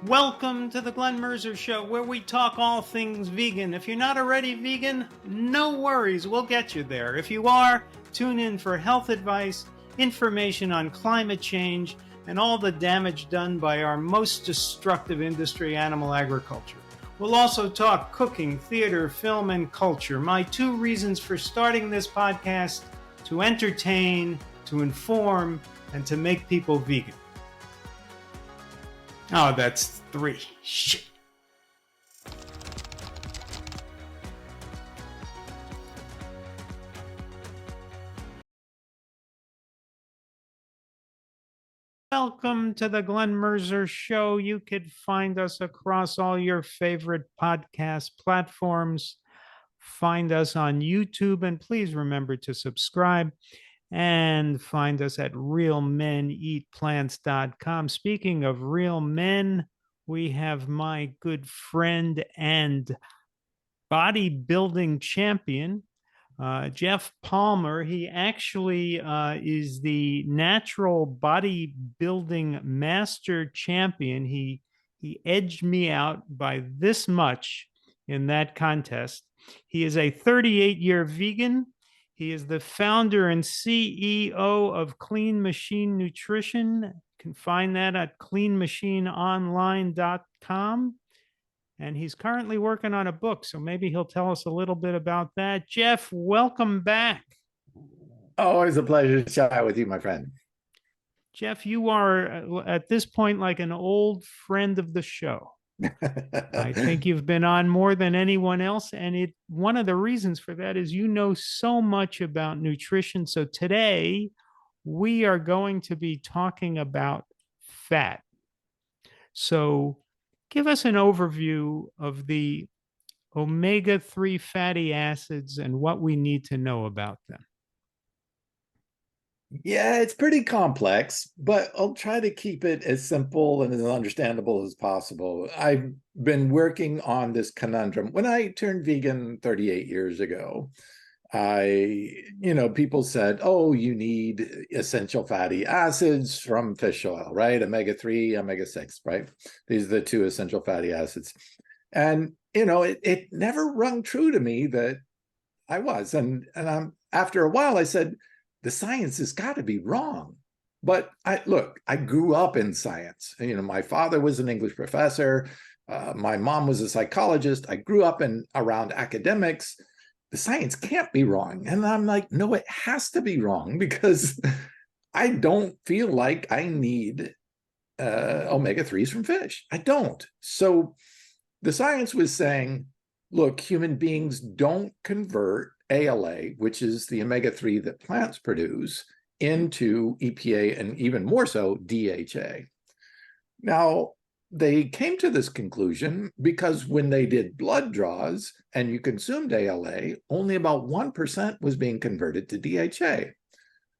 Welcome to the Glenn Mercer Show, where we talk all things vegan. If you're not already vegan, no worries, we'll get you there. If you are, tune in for health advice, information on climate change, and all the damage done by our most destructive industry, animal agriculture. We'll also talk cooking, theater, film, and culture. My 2 reasons for starting this podcast: to entertain, to inform, and to make people vegan. Oh, that's 3. Shit. Welcome to the Glenn Mercer Show. You could find us across all your favorite podcast platforms. Find us on YouTube, and please remember to subscribe. And find us at realmeneatplants.com. Speaking of real men, we have my good friend and bodybuilding champion, Geoff Palmer. He actually is the natural bodybuilding master champion. He edged me out by this much in that contest. He is a 38-year vegan. He is the founder and CEO of Clean Machine Nutrition. You can find that at cleanmachineonline.com. And he's currently working on a book, so maybe he'll tell us a little bit about that. Geoff, welcome back. Always a pleasure to chat with you, my friend. Geoff, you are at this point like an old friend of the show. I think you've been on more than anyone else. And one of the reasons for that is you know so much about nutrition. So today we are going to be talking about fat. So give us an overview of the omega-3 fatty acids and what we need to know about them. Yeah, it's pretty complex, but I'll try to keep it as simple and as understandable as possible. I've been working on this conundrum. When I turned vegan 38 years ago, people said, oh, you need essential fatty acids from fish oil, right? Omega-3, omega-6, right? These are the 2 essential fatty acids. And, it never rung true to me that I was. And after a while, I said, the science has got to be wrong. But I grew up in science. My father was an English professor. My mom was a psychologist. I grew up around academics. The science can't be wrong. And I'm like, no, it has to be wrong, because I don't feel like I need omega-3s from fish. I don't. So the science was saying, look, human beings don't convert ALA, which is the omega-3 that plants produce, into EPA, and even more so DHA. Now, they came to this conclusion because when they did blood draws and you consumed ALA, only about 1% was being converted to DHA.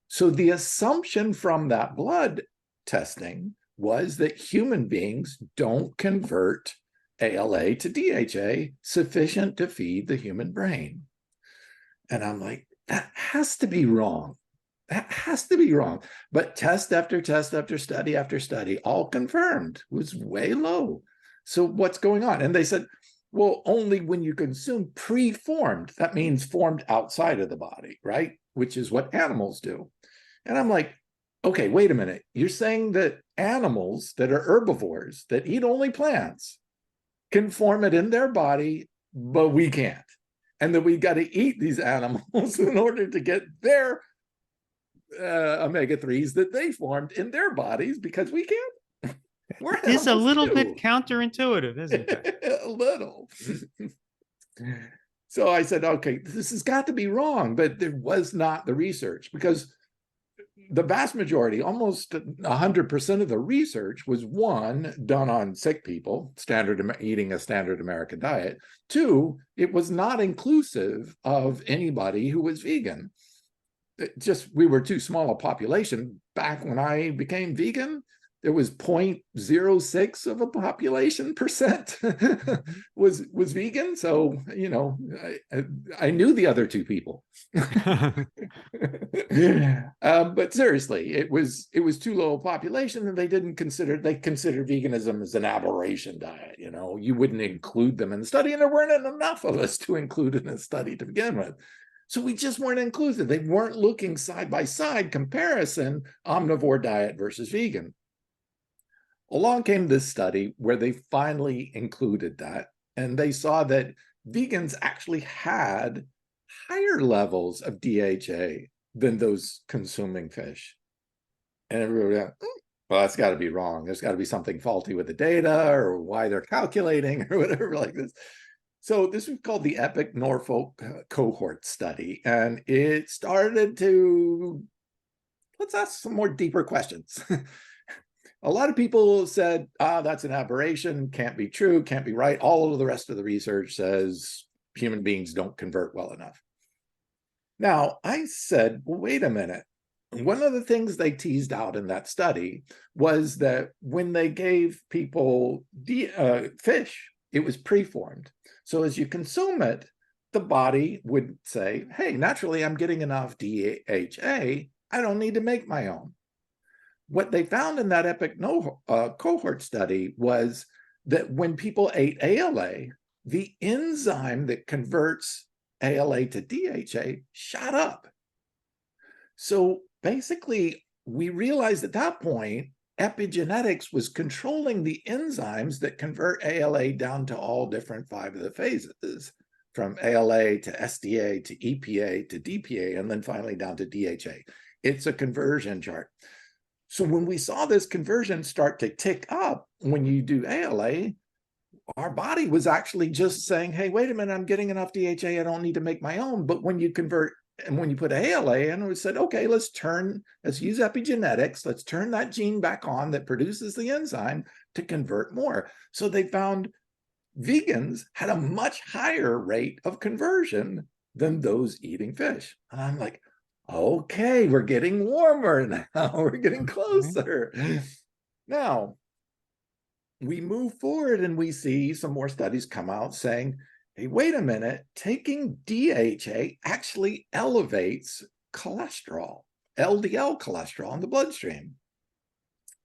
So the assumption from that blood testing was that human beings don't convert ALA to DHA sufficient to feed the human brain. And I'm like, that has to be wrong. That has to be wrong. But test after test after study all confirmed was way low. So what's going on? And they said, well, only when you consume pre-formed, that means formed outside of the body, right? Which is what animals do. And I'm like, okay, wait a minute. You're saying that animals that are herbivores, that eat only plants, can form it in their body, but we can't. And that we got to eat these animals in order to get their omega-3s that they formed in their bodies, because we can't. It's a little bit counterintuitive, isn't it? A little. So I said, okay, this has got to be wrong, but there was not the research, because the vast majority, almost 100% of the research was, 1, done on sick people, eating a standard American diet. 2, it was not inclusive of anybody who was vegan. We were too small a population. Back when I became vegan, there was 0.06 of a population percent was vegan. So, you know, I knew the other two people. But seriously, it was too low a population, and they considered veganism as an aberration diet. You know, you wouldn't include them in the study, and there weren't enough of us to include in the study to begin with. So we just weren't inclusive. They weren't looking side by side comparison, omnivore diet versus vegan. Along came this study where they finally included that, and they saw that vegans actually had higher levels of DHA than those consuming fish. And everybody went, well, that's got to be wrong. There's got to be something faulty with the data, or why they're calculating, or whatever like this. So this was called the Epic Norfolk cohort study, and it started to, let's ask some more deeper questions. A lot of people said, that's an aberration, can't be true, can't be right. All of the rest of the research says human beings don't convert well enough. Now, I said, well, wait a minute. One of the things they teased out in that study was that when they gave people fish, it was preformed. So as you consume it, the body would say, hey, naturally, I'm getting enough DHA. I don't need to make my own. What they found in that Epic cohort study was that when people ate ALA, the enzyme that converts ALA to DHA shot up. So basically, we realized at that point, epigenetics was controlling the enzymes that convert ALA down to all different 5 of the phases, from ALA to SDA to EPA to DPA, and then finally down to DHA. It's a conversion chart. So when we saw this conversion start to tick up when you do ALA, our body was actually just saying, hey, wait a minute, I'm getting enough DHA, I don't need to make my own. But when you convert, and when you put ALA in, we said, okay, let's use epigenetics, let's turn that gene back on that produces the enzyme to convert more. So they found vegans had a much higher rate of conversion than those eating fish. And I'm like, okay, we're getting warmer now. We're getting closer. Now, we move forward and we see some more studies come out saying, hey, wait a minute, taking DHA actually elevates cholesterol, LDL cholesterol in the bloodstream.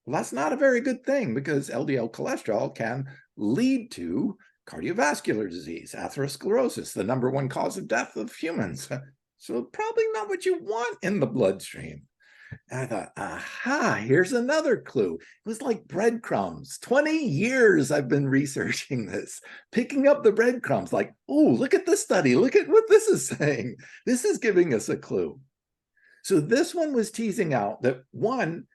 Well, that's not a very good thing, because LDL cholesterol can lead to cardiovascular disease, atherosclerosis, the #1 cause of death of humans. So probably not what you want in the bloodstream. And I thought, aha, here's another clue. It was like breadcrumbs. 20 years I've been researching this, picking up the breadcrumbs like, oh, look at this study. Look at what this is saying. This is giving us a clue. So this one was teasing out that, one,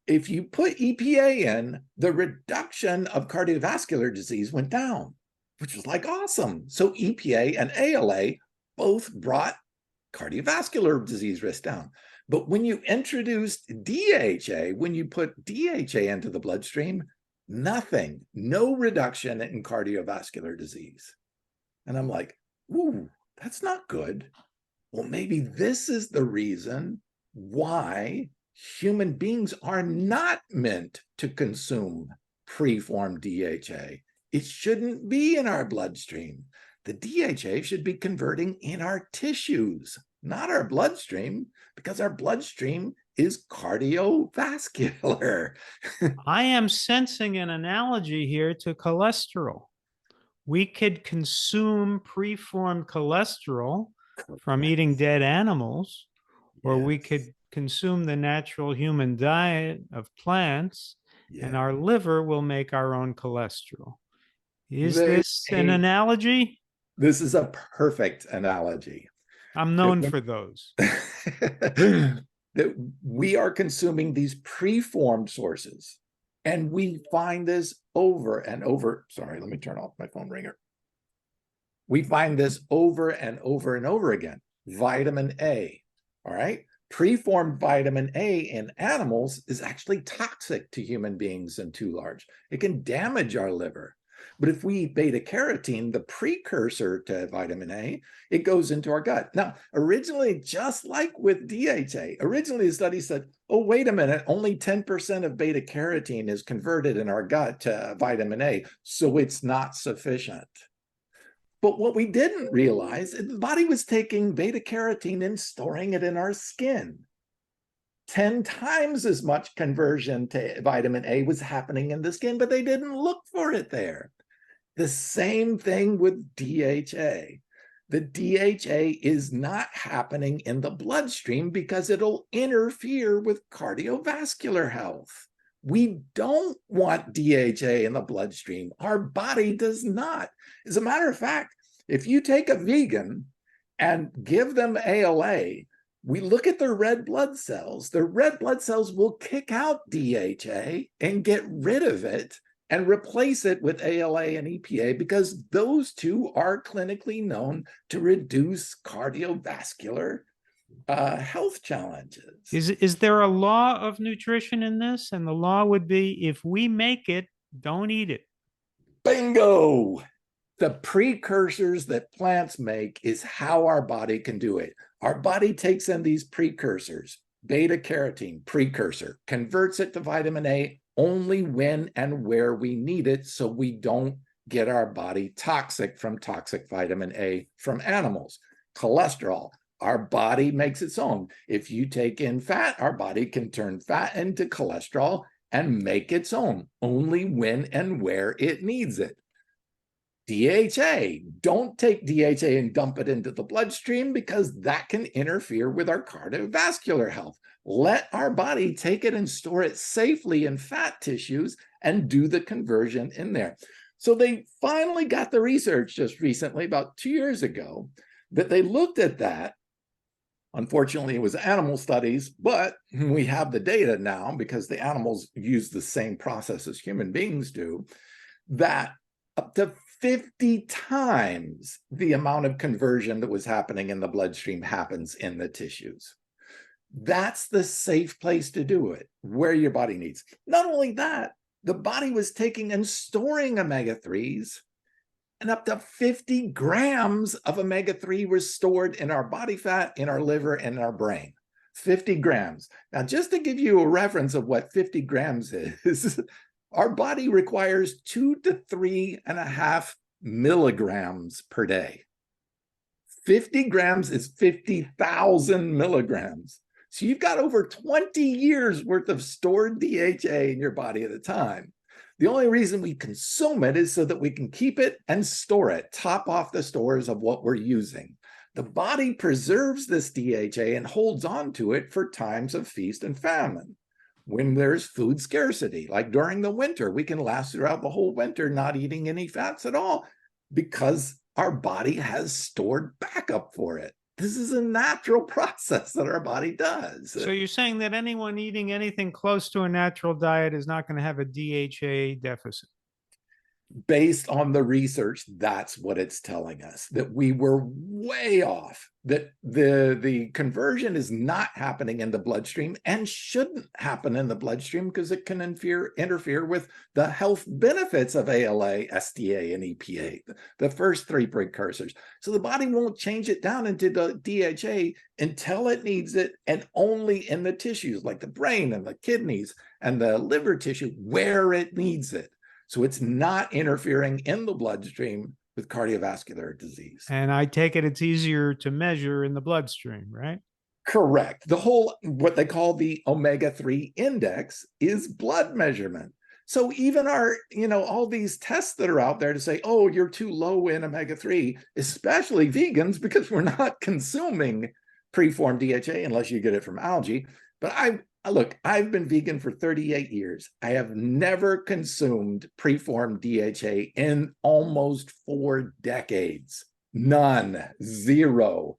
if you put EPA in, the reduction of cardiovascular disease went down, which was like awesome. So EPA and ALA both brought cardiovascular disease risk down. But when you introduced DHA, when you put DHA into the bloodstream, nothing, no reduction in cardiovascular disease. And I'm like, ooh, that's not good. Well, maybe this is the reason why human beings are not meant to consume preformed DHA. It shouldn't be in our bloodstream. The DHA should be converting in our tissues, not our bloodstream, because our bloodstream is cardiovascular. I am sensing an analogy here to cholesterol. We could consume preformed cholesterol from eating dead animals, or we could consume the natural human diet of plants, and our liver will make our own cholesterol. Is this an analogy? This is a perfect analogy. I'm known for those. That we are consuming these preformed sources, and we find this over and over. Sorry, let me turn off my phone ringer. We find this over and over and over again. Vitamin A, all right? Preformed vitamin A in animals is actually toxic to human beings and too large. It can damage our liver. But if we eat beta carotene, the precursor to vitamin A, it goes into our gut. Now, originally, just like with DHA, originally the study said, oh, wait a minute, only 10% of beta carotene is converted in our gut to vitamin A, so it's not sufficient. But what we didn't realize is the body was taking beta carotene and storing it in our skin. 10 times as much conversion to vitamin A was happening in the skin, but they didn't look for it there. The same thing with DHA. The DHA is not happening in the bloodstream because it'll interfere with cardiovascular health. We don't want DHA in the bloodstream. Our body does not. As a matter of fact, if you take a vegan and give them ALA, we look at their red blood cells. The red blood cells will kick out DHA and get rid of it and replace it with ALA and EPA because those two are clinically known to reduce cardiovascular health challenges. Is there a law of nutrition in this? And the law would be if we make it, don't eat it. Bingo! The precursors that plants make is how our body can do it. Our body takes in these precursors, beta carotene, precursor, converts it to vitamin A only when and where we need it so we don't get our body toxic from toxic vitamin A from animals. Cholesterol, our body makes its own. If you take in fat, our body can turn fat into cholesterol and make its own only when and where it needs it. DHA, don't take DHA and dump it into the bloodstream because that can interfere with our cardiovascular health. Let our body take it and store it safely in fat tissues and do the conversion in there. So they finally got the research just recently, about 2 years ago, that they looked at that. Unfortunately, it was animal studies, but we have the data now because the animals use the same process as human beings do, that up to 50 times the amount of conversion that was happening in the bloodstream happens in the tissues. That's the safe place to do it, where your body needs. Not only that, the body was taking and storing omega-3s, and up to 50 grams of omega-3 was stored in our body fat, in our liver, and in our brain. 50 grams. Now, just to give you a reference of what 50 grams is, our body requires 2 to 3.5 milligrams per day. 50 grams is 50,000 milligrams. So you've got over 20 years worth of stored DHA in your body at a time. The only reason we consume it is so that we can keep it and store it, top off the stores of what we're using. The body preserves this DHA and holds on to it for times of feast and famine. When there's food scarcity, like during the winter, we can last throughout the whole winter not eating any fats at all because our body has stored backup for it. This is a natural process that our body does. So you're saying that anyone eating anything close to a natural diet is not going to have a DHA deficit? Based on the research, that's what it's telling us, that we were way off, that the conversion is not happening in the bloodstream and shouldn't happen in the bloodstream because it can interfere with the health benefits of ALA, SDA, and EPA, the first three precursors. So the body won't change it down into the DHA until it needs it, and only in the tissues like the brain and the kidneys and the liver tissue where it needs it. So it's not interfering in the bloodstream with cardiovascular disease. And I take it it's easier to measure in the bloodstream, right? Correct. The whole, what they call the omega-3 index is blood measurement. So even our, all these tests that are out there to say, oh, you're too low in omega-3, especially vegans, because we're not consuming preformed DHA unless you get it from algae. But look, I've been vegan for 38 years. I have never consumed preformed DHA in almost 4 decades. None, zero.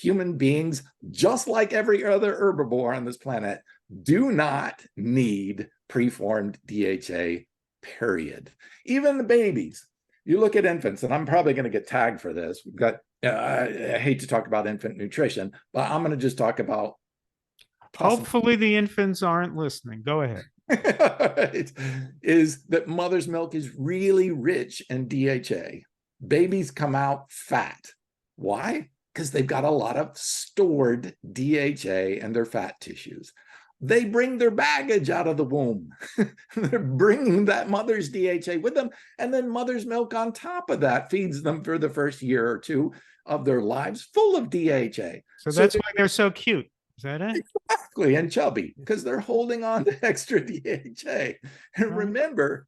Human beings, just like every other herbivore on this planet, do not need preformed DHA, period. Even the babies. You look at infants, and I'm probably going to get tagged for this. We've got, I hate to talk about infant nutrition, but I'm going to just talk about hopefully the infants aren't listening. Go ahead. is that mother's milk is really rich in DHA. Babies come out fat. Why? Because they've got a lot of stored DHA in their fat tissues. They bring their baggage out of the womb. They're bringing that mother's DHA with them. And then mother's milk on top of that feeds them for the first year or two of their lives full of DHA. So that's why they're so cute. Is that it? Exactly, and chubby, because they're holding on to extra DHA. And remember,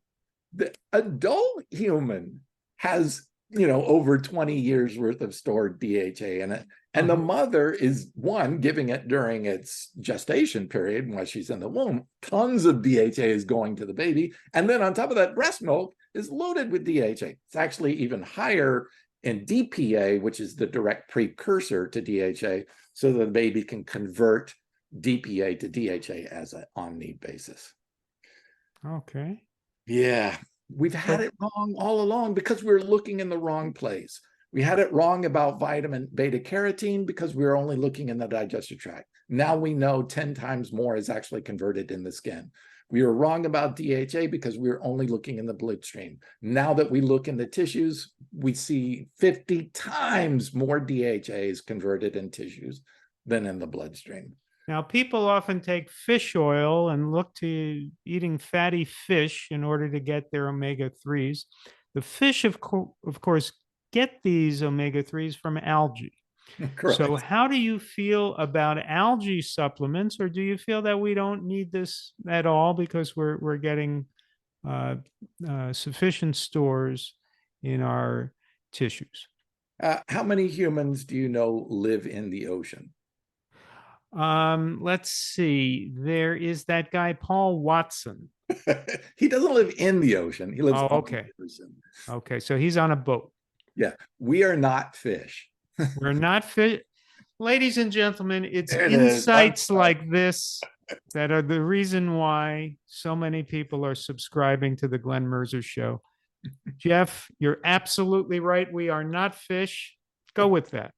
the adult human has, over 20 years worth of stored DHA in it. And the mother is giving it during its gestation period while she's in the womb. Tons of DHA is going to the baby. And then on top of that, breast milk is loaded with DHA. It's actually even higher in DPA, which is the direct precursor to DHA, so that the baby can convert DPA to DHA as an on-need basis. Okay. Yeah, we've had it wrong all along because we're looking in the wrong place. We had it wrong about vitamin beta carotene because we were only looking in the digestive tract. Now we know 10 times more is actually converted in the skin. We were wrong about DHA because we were only looking in the bloodstream. Now that we look in the tissues, we see 50 times more DHA is converted in tissues than in the bloodstream. Now, people often take fish oil and look to eating fatty fish in order to get their omega-3s. The fish, of course, get these omega-3s from algae. Correct. So how do you feel about algae supplements, or do you feel that we don't need this at all because we're getting sufficient stores in our tissues? How many humans do you know live in the ocean? Let's see. There is that guy, Paul Watson. He doesn't live in the ocean. He lives on okay. the ocean. Okay, so he's on a boat. Yeah, we are not fish. We're not fish. Ladies and gentlemen, it's insights like this that are the reason why so many people are subscribing to the Glenn Mercer Show. Geoff, you're absolutely right. We are not fish. Go with that.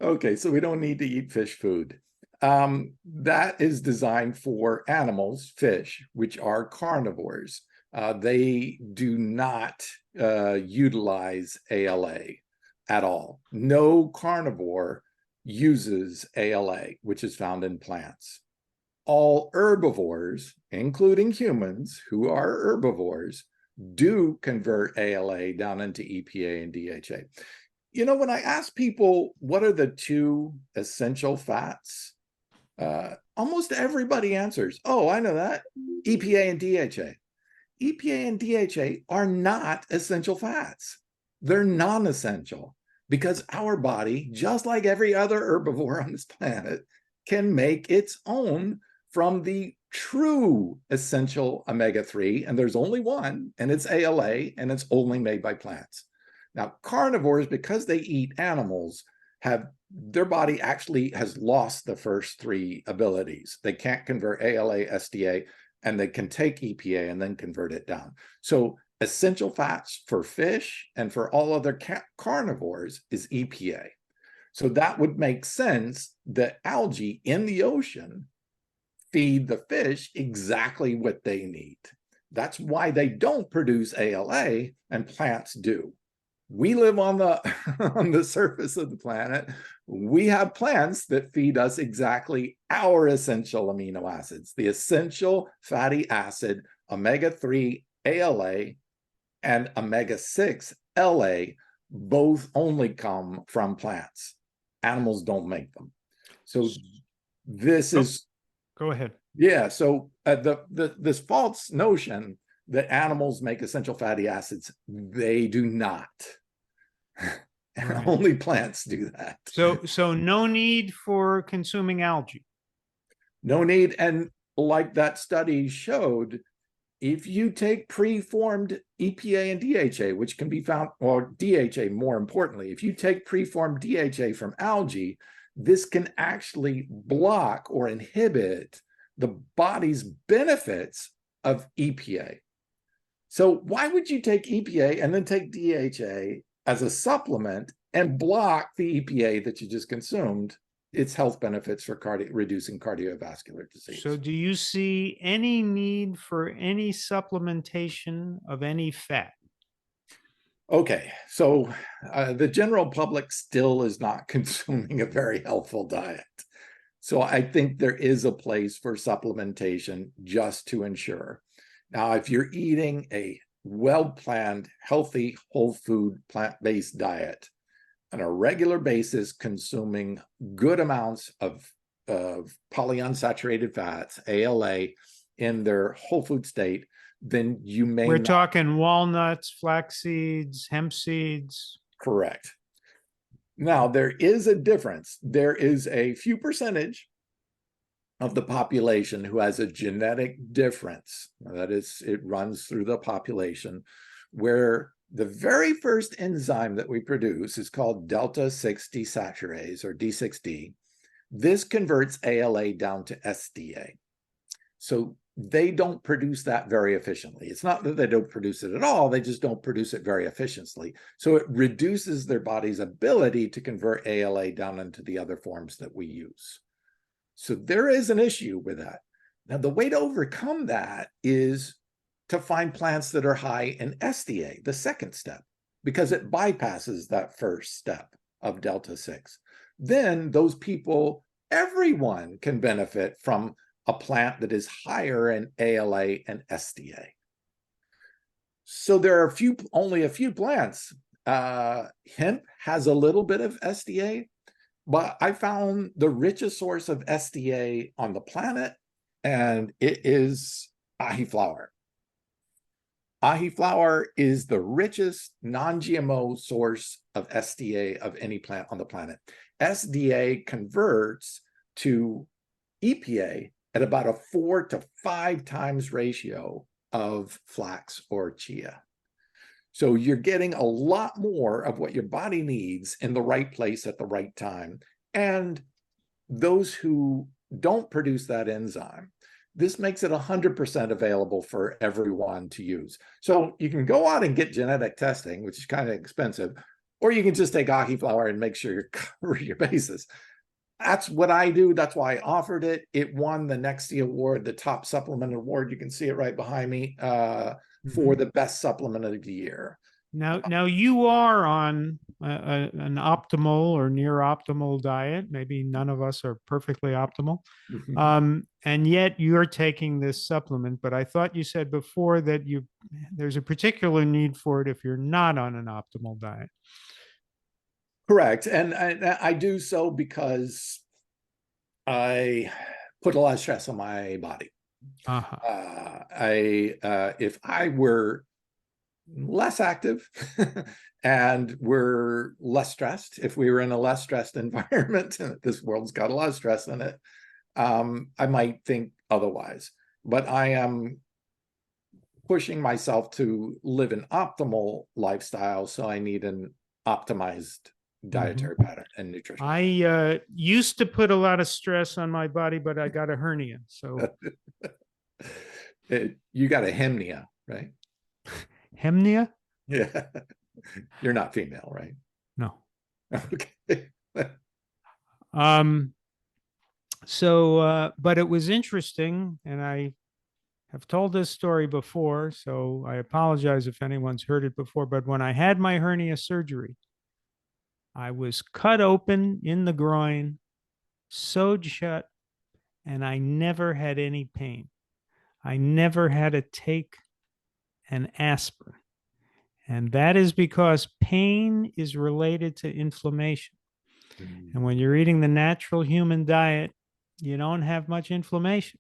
Okay, so we don't need to eat fish food. That is designed for animals, fish, which are carnivores. They do not utilize ALA at all. No carnivore uses ALA, which is found in plants. All herbivores, including humans who are herbivores, do convert ALA down into EPA and DHA. When I ask people what are the two essential fats, almost everybody answers, oh, I know that, EPA and DHA. EPA and DHA are not essential fats. They're non-essential because our body, just like every other herbivore on this planet, can make its own from the true essential omega-3, and there's only one, and it's ALA, and it's only made by plants. Now, carnivores, because they eat animals, their body actually has lost the first three abilities. They can't convert ALA, SDA, and they can take EPA and then convert it down. So essential fats for fish and for all other carnivores is EPA. So that would make sense that algae in the ocean feed the fish exactly what they need. That's why they don't produce ALA and plants do. We live on the on the surface of the planet. We have plants that feed us exactly our essential amino acids, the essential fatty acid, omega-3 ALA and omega-6 LA, both only come from plants. Animals don't make them. So this is go ahead. Yeah, so this false notion that animals make essential fatty acids, they do not. Right. Only plants do that. So no need for consuming algae. No need. And like that study showed, if you take preformed EPA and DHA, which can be found, or DHA more importantly, if you take preformed DHA from algae, this can actually block or inhibit the body's benefits of EPA. So why would you take EPA and then take DHA as a supplement and block the EPA that you just consumed its health benefits for reducing cardiovascular disease. So, do you see any need for any supplementation of any fat? Okay, so the general public still is not consuming a very healthful diet. So I think there is a place for supplementation just to ensure. Now, if you're eating a well-planned, healthy, whole food, plant-based diet on a regular basis, consuming good amounts of polyunsaturated fats, ALA, in their whole food state, then you may We're not. talking walnuts, flax seeds, hemp seeds. Correct. Now, there is a difference. There is a few percentage of the population who has a genetic difference. That is, it runs through the population, where the very first enzyme that we produce is called delta 6 desaturase, or D6D. This converts ALA down to SDA. So they don't produce that very efficiently. It's not that they don't produce it at all, they just don't produce it very efficiently. So it reduces their body's ability to convert ALA down into the other forms that we use. So there is an issue with that. Now, the way to overcome that is to find plants that are high in SDA, the second step, because it bypasses that first step of delta 6. Then those people, everyone can benefit from a plant that is higher in ALA and SDA. So there are only a few plants. Hemp has a little bit of SDA, but I found the richest source of SDA on the planet, and it is ahi flower. Ahi flower is the richest non-GMO source of SDA of any plant on the planet. SDA converts to EPA at about a 4 to 5 times ratio of flax or chia. So you're getting a lot more of what your body needs in the right place at the right time. And those who don't produce that enzyme, this makes it 100% available for everyone to use. So you can go out and get genetic testing, which is kind of expensive, or you can just take ahi flower and make sure you cover your bases. That's what I do. That's why I offered it. It won the Nexty Award, the top supplement award. You can see it right behind me, for the best supplement of the year. Now you are on an optimal or near optimal diet. Maybe none of us are perfectly optimal. And yet you're taking this supplement, but I thought you said before that there's a particular need for it if you're not on an optimal diet. Correct. And I do so because I put a lot of stress on my body. If I were less active and we're less stressed, if we were in a less stressed environment, this world's got a lot of stress in it, I might think otherwise. But I am pushing myself to live an optimal lifestyle, so I need an optimized dietary pattern and nutrition. I used to put a lot of stress on my body, but I got a hernia. So you got a hemnia, right? Hemnia? Yeah. You're not female, right? No. Okay. But it was interesting, and I have told this story before, so I apologize if anyone's heard it before, but when I had my hernia surgery, I was cut open in the groin, sewed shut, and I never had any pain. I never had to take an aspirin. And that is because pain is related to inflammation. And when you're eating the natural human diet, you don't have much inflammation.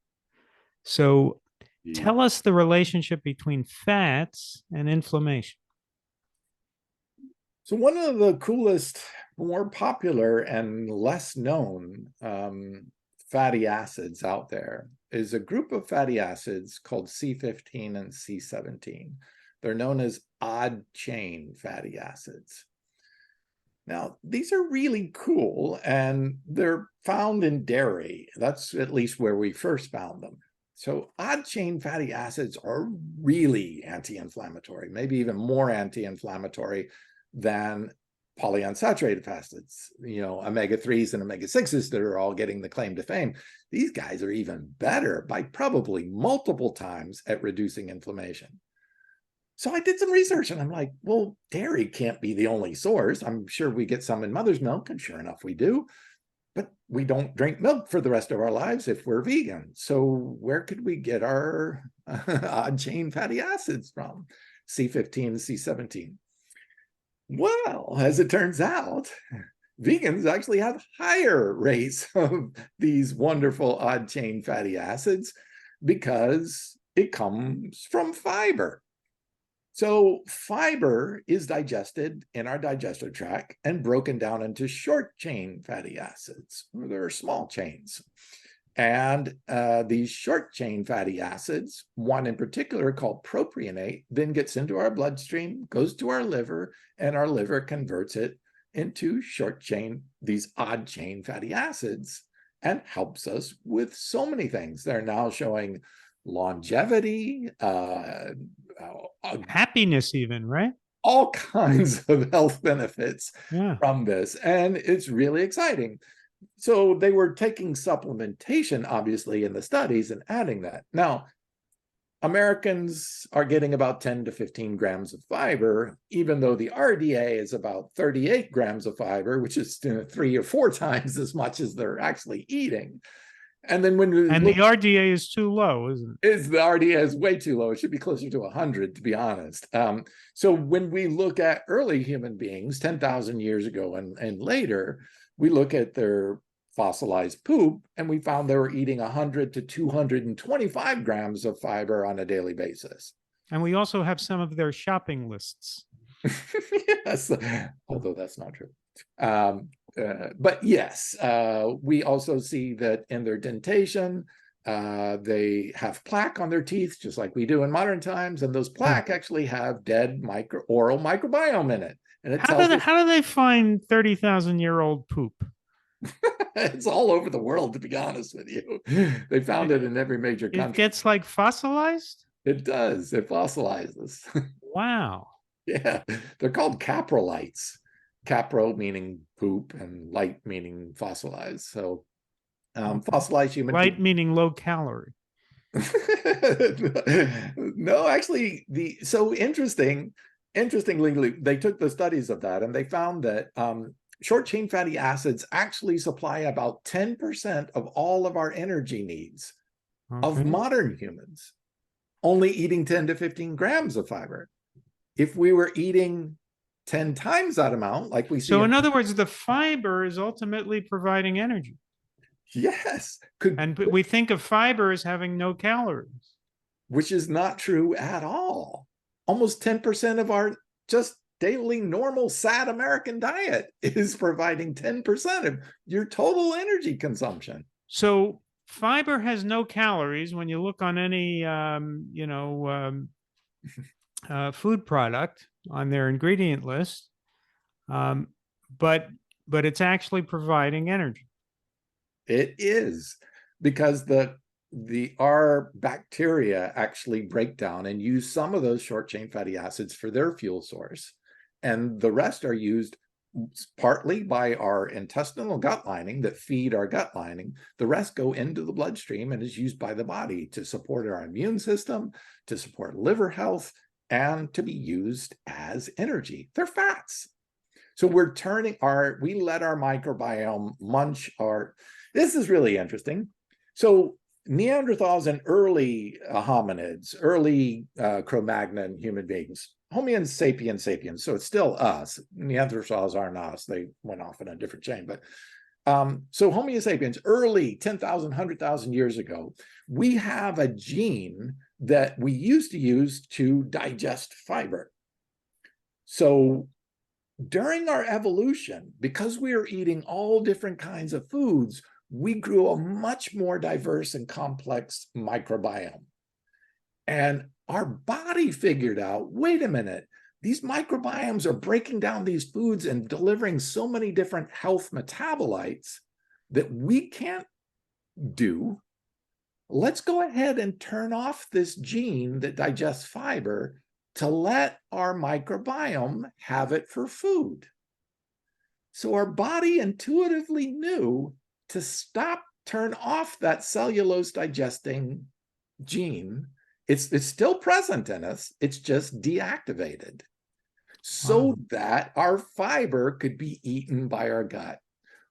So tell us the relationship between fats and inflammation. So one of the coolest, more popular and less known fatty acids out there is a group of fatty acids called C15 and C17. They're known as odd chain fatty acids. Now, these are really cool, and they're found in dairy. That's at least where we first found them. So odd chain fatty acids are really anti-inflammatory, maybe even more anti-inflammatory than polyunsaturated fatty acids, omega-3s and omega-6s that are all getting the claim to fame. These guys are even better by probably multiple times at reducing inflammation. So I did some research and I'm like, well, dairy can't be the only source. I'm sure we get some in mother's milk, and sure enough, we do. But we don't drink milk for the rest of our lives if we're vegan. So where could we get our odd chain fatty acids from? C15 and C17. Well, as it turns out, vegans actually have higher rates of these wonderful odd chain fatty acids because it comes from fiber. So fiber is digested in our digestive tract and broken down into short chain fatty acids. They're small chains. And these short chain fatty acids, one in particular called propionate, then gets into our bloodstream, goes to our liver, and our liver converts it into short chain, these odd chain fatty acids, and helps us with so many things. They're now showing longevity, happiness, even, right? all kinds of health benefits Yeah. from this. And it's really exciting. So they were taking supplementation, obviously, in the studies and adding that. Now, Americans are getting about 10 to 15 grams of fiber, even though the RDA is about 38 grams of fiber, which is 3 or 4 times as much as they're actually eating. And then when we And look, the RDA is too low, isn't it? the RDA is way too low. It should be closer to 100, to be honest. So when we look at early human beings, 10,000 years ago and later, we look at their fossilized poop, and we found they were eating 100 to 225 grams of fiber on a daily basis. And we also have some of their shopping lists. Yes, although that's not true. But yes, we also see that in their dentation, they have plaque on their teeth, just like we do in modern times, and those plaque actually have dead oral microbiome in it. And it tells us How do they find 30,000-year-old poop? it's all over the world, to be honest with you. They found it in every major country. It gets like fossilized? It does. It fossilizes. Wow. Yeah, they're called caprolites. Capro meaning poop and light meaning fossilized. So fossilized human Light poop. meaning low calorie. No, actually, interestingly, they took the studies of that and they found that short chain fatty acids actually supply about 10% of all of our energy needs of modern humans, only eating 10 to 15 grams of fiber. If we were eating 10 times that amount, like we see. So in other words, the fiber is ultimately providing energy. Yes. And we think of fiber as having no calories. Which is not true at all. Almost 10% of our just daily normal sad American diet is providing 10% of your total energy consumption. So fiber has no calories when you look on any, food product on their ingredient list, but it's actually providing energy. It is, because our bacteria actually break down and use some of those short chain fatty acids for their fuel source, and the rest are used partly by our intestinal gut lining that feed our gut lining. The rest go into the bloodstream and is used by the body to support our immune system, to support liver health, and to be used as energy. They're fats. So we let our microbiome munch this is really interesting. So Neanderthals and early hominids, early Cro-Magnon human beings, Homo sapiens sapiens, so it's still us. Neanderthals aren't us. They went off in a different chain. But so Homo sapiens, early 10,000, 100,000 years ago, we have a gene that we used to use to digest fiber. So during our evolution, because we are eating all different kinds of foods, we grew a much more diverse and complex microbiome. And our body figured out, wait a minute, these microbiomes are breaking down these foods and delivering so many different health metabolites that we can't do. Let's go ahead and turn off this gene that digests fiber to let our microbiome have it for food. So our body intuitively knew to turn off that cellulose digesting gene. It's still present in us, it's just deactivated, so Wow. that our fiber could be eaten by our gut.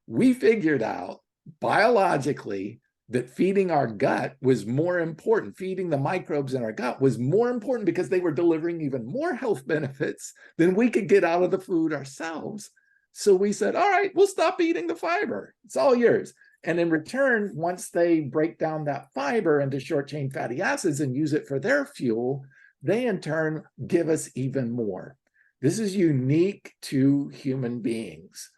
We figured out biologically that feeding our gut was more important. Feeding the microbes in our gut was more important because they were delivering even more health benefits than we could get out of the food ourselves. So we said, all right, we'll stop eating the fiber. It's all yours. And in return, once they break down that fiber into short chain fatty acids and use it for their fuel, they in turn give us even more. This is unique to human beings,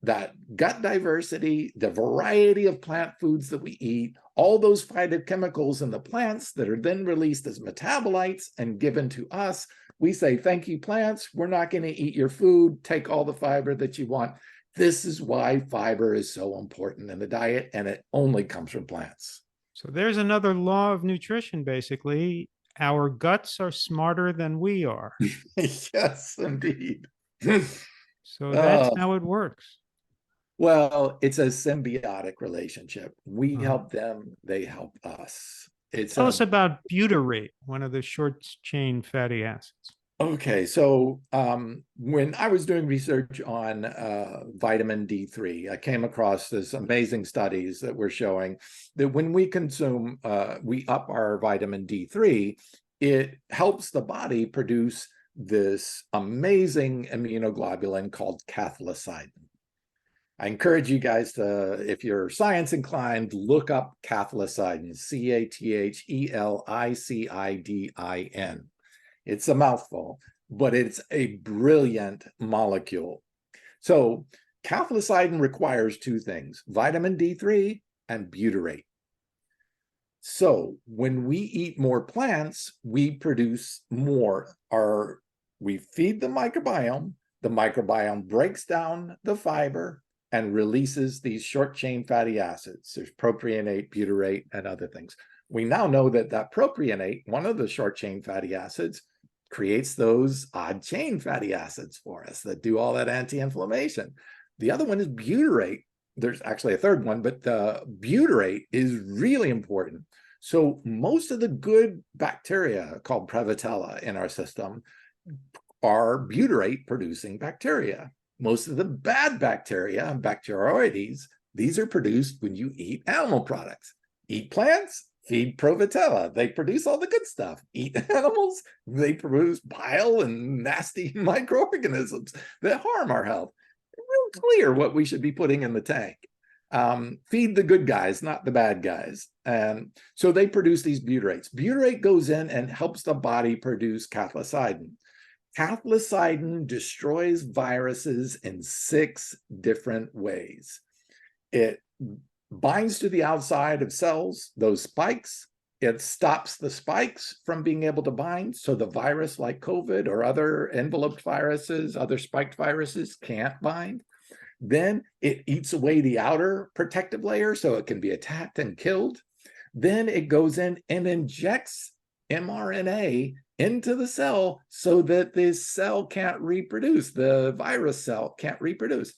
that gut diversity, the variety of plant foods that we eat, all those phytochemicals in the plants that are then released as metabolites and given to us. We say, thank you, plants. We're not going to eat your food. Take all the fiber that you want. This is why fiber is so important in the diet, and it only comes from plants. So there's another law of nutrition, basically. Our guts are smarter than we are. Yes, indeed. So that's Oh, how it works. well, it's a symbiotic relationship. We Uh-huh. help them, they help us. It's Tell us a about butyrate, one of the short chain fatty acids. Okay, so when I was doing research on vitamin D3, I came across this amazing studies that were showing that when we consume, we up our vitamin D3, it helps the body produce this amazing immunoglobulin called cathelicidin. I encourage you guys to, if you're science inclined, look up cathelicidin, Cathelicidin. It's a mouthful, but it's a brilliant molecule. So cathelicidin requires two things, vitamin D3 and butyrate. So when we eat more plants, we produce more. We feed the microbiome breaks down the fiber and releases these short chain fatty acids. There's propionate, butyrate, and other things. We now know that propionate, one of the short chain fatty acids, creates those odd chain fatty acids for us that do all that anti-inflammation. The other one is butyrate. There's actually a third one, but the butyrate is really important. So most of the good bacteria called Prevotella in our system are butyrate producing bacteria. Most of the bad bacteria and bacteroides, these are produced when you eat animal products. Eat plants, feed Prevotella. They produce all the good stuff. Eat animals, they produce bile and nasty microorganisms that harm our health. Real clear what we should be putting in the tank. Feed the good guys, not the bad guys. And so they produce these butyrates. Butyrate goes in and helps the body produce cathelicidin. Cathelicidin destroys viruses in 6 different ways. It binds to the outside of cells, those spikes. It stops the spikes from being able to bind. So the virus like COVID or other enveloped viruses, other spiked viruses can't bind. Then it eats away the outer protective layer so it can be attacked and killed. Then it goes in and injects mRNA into the cell so that this cell can't reproduce. The virus cell can't reproduce.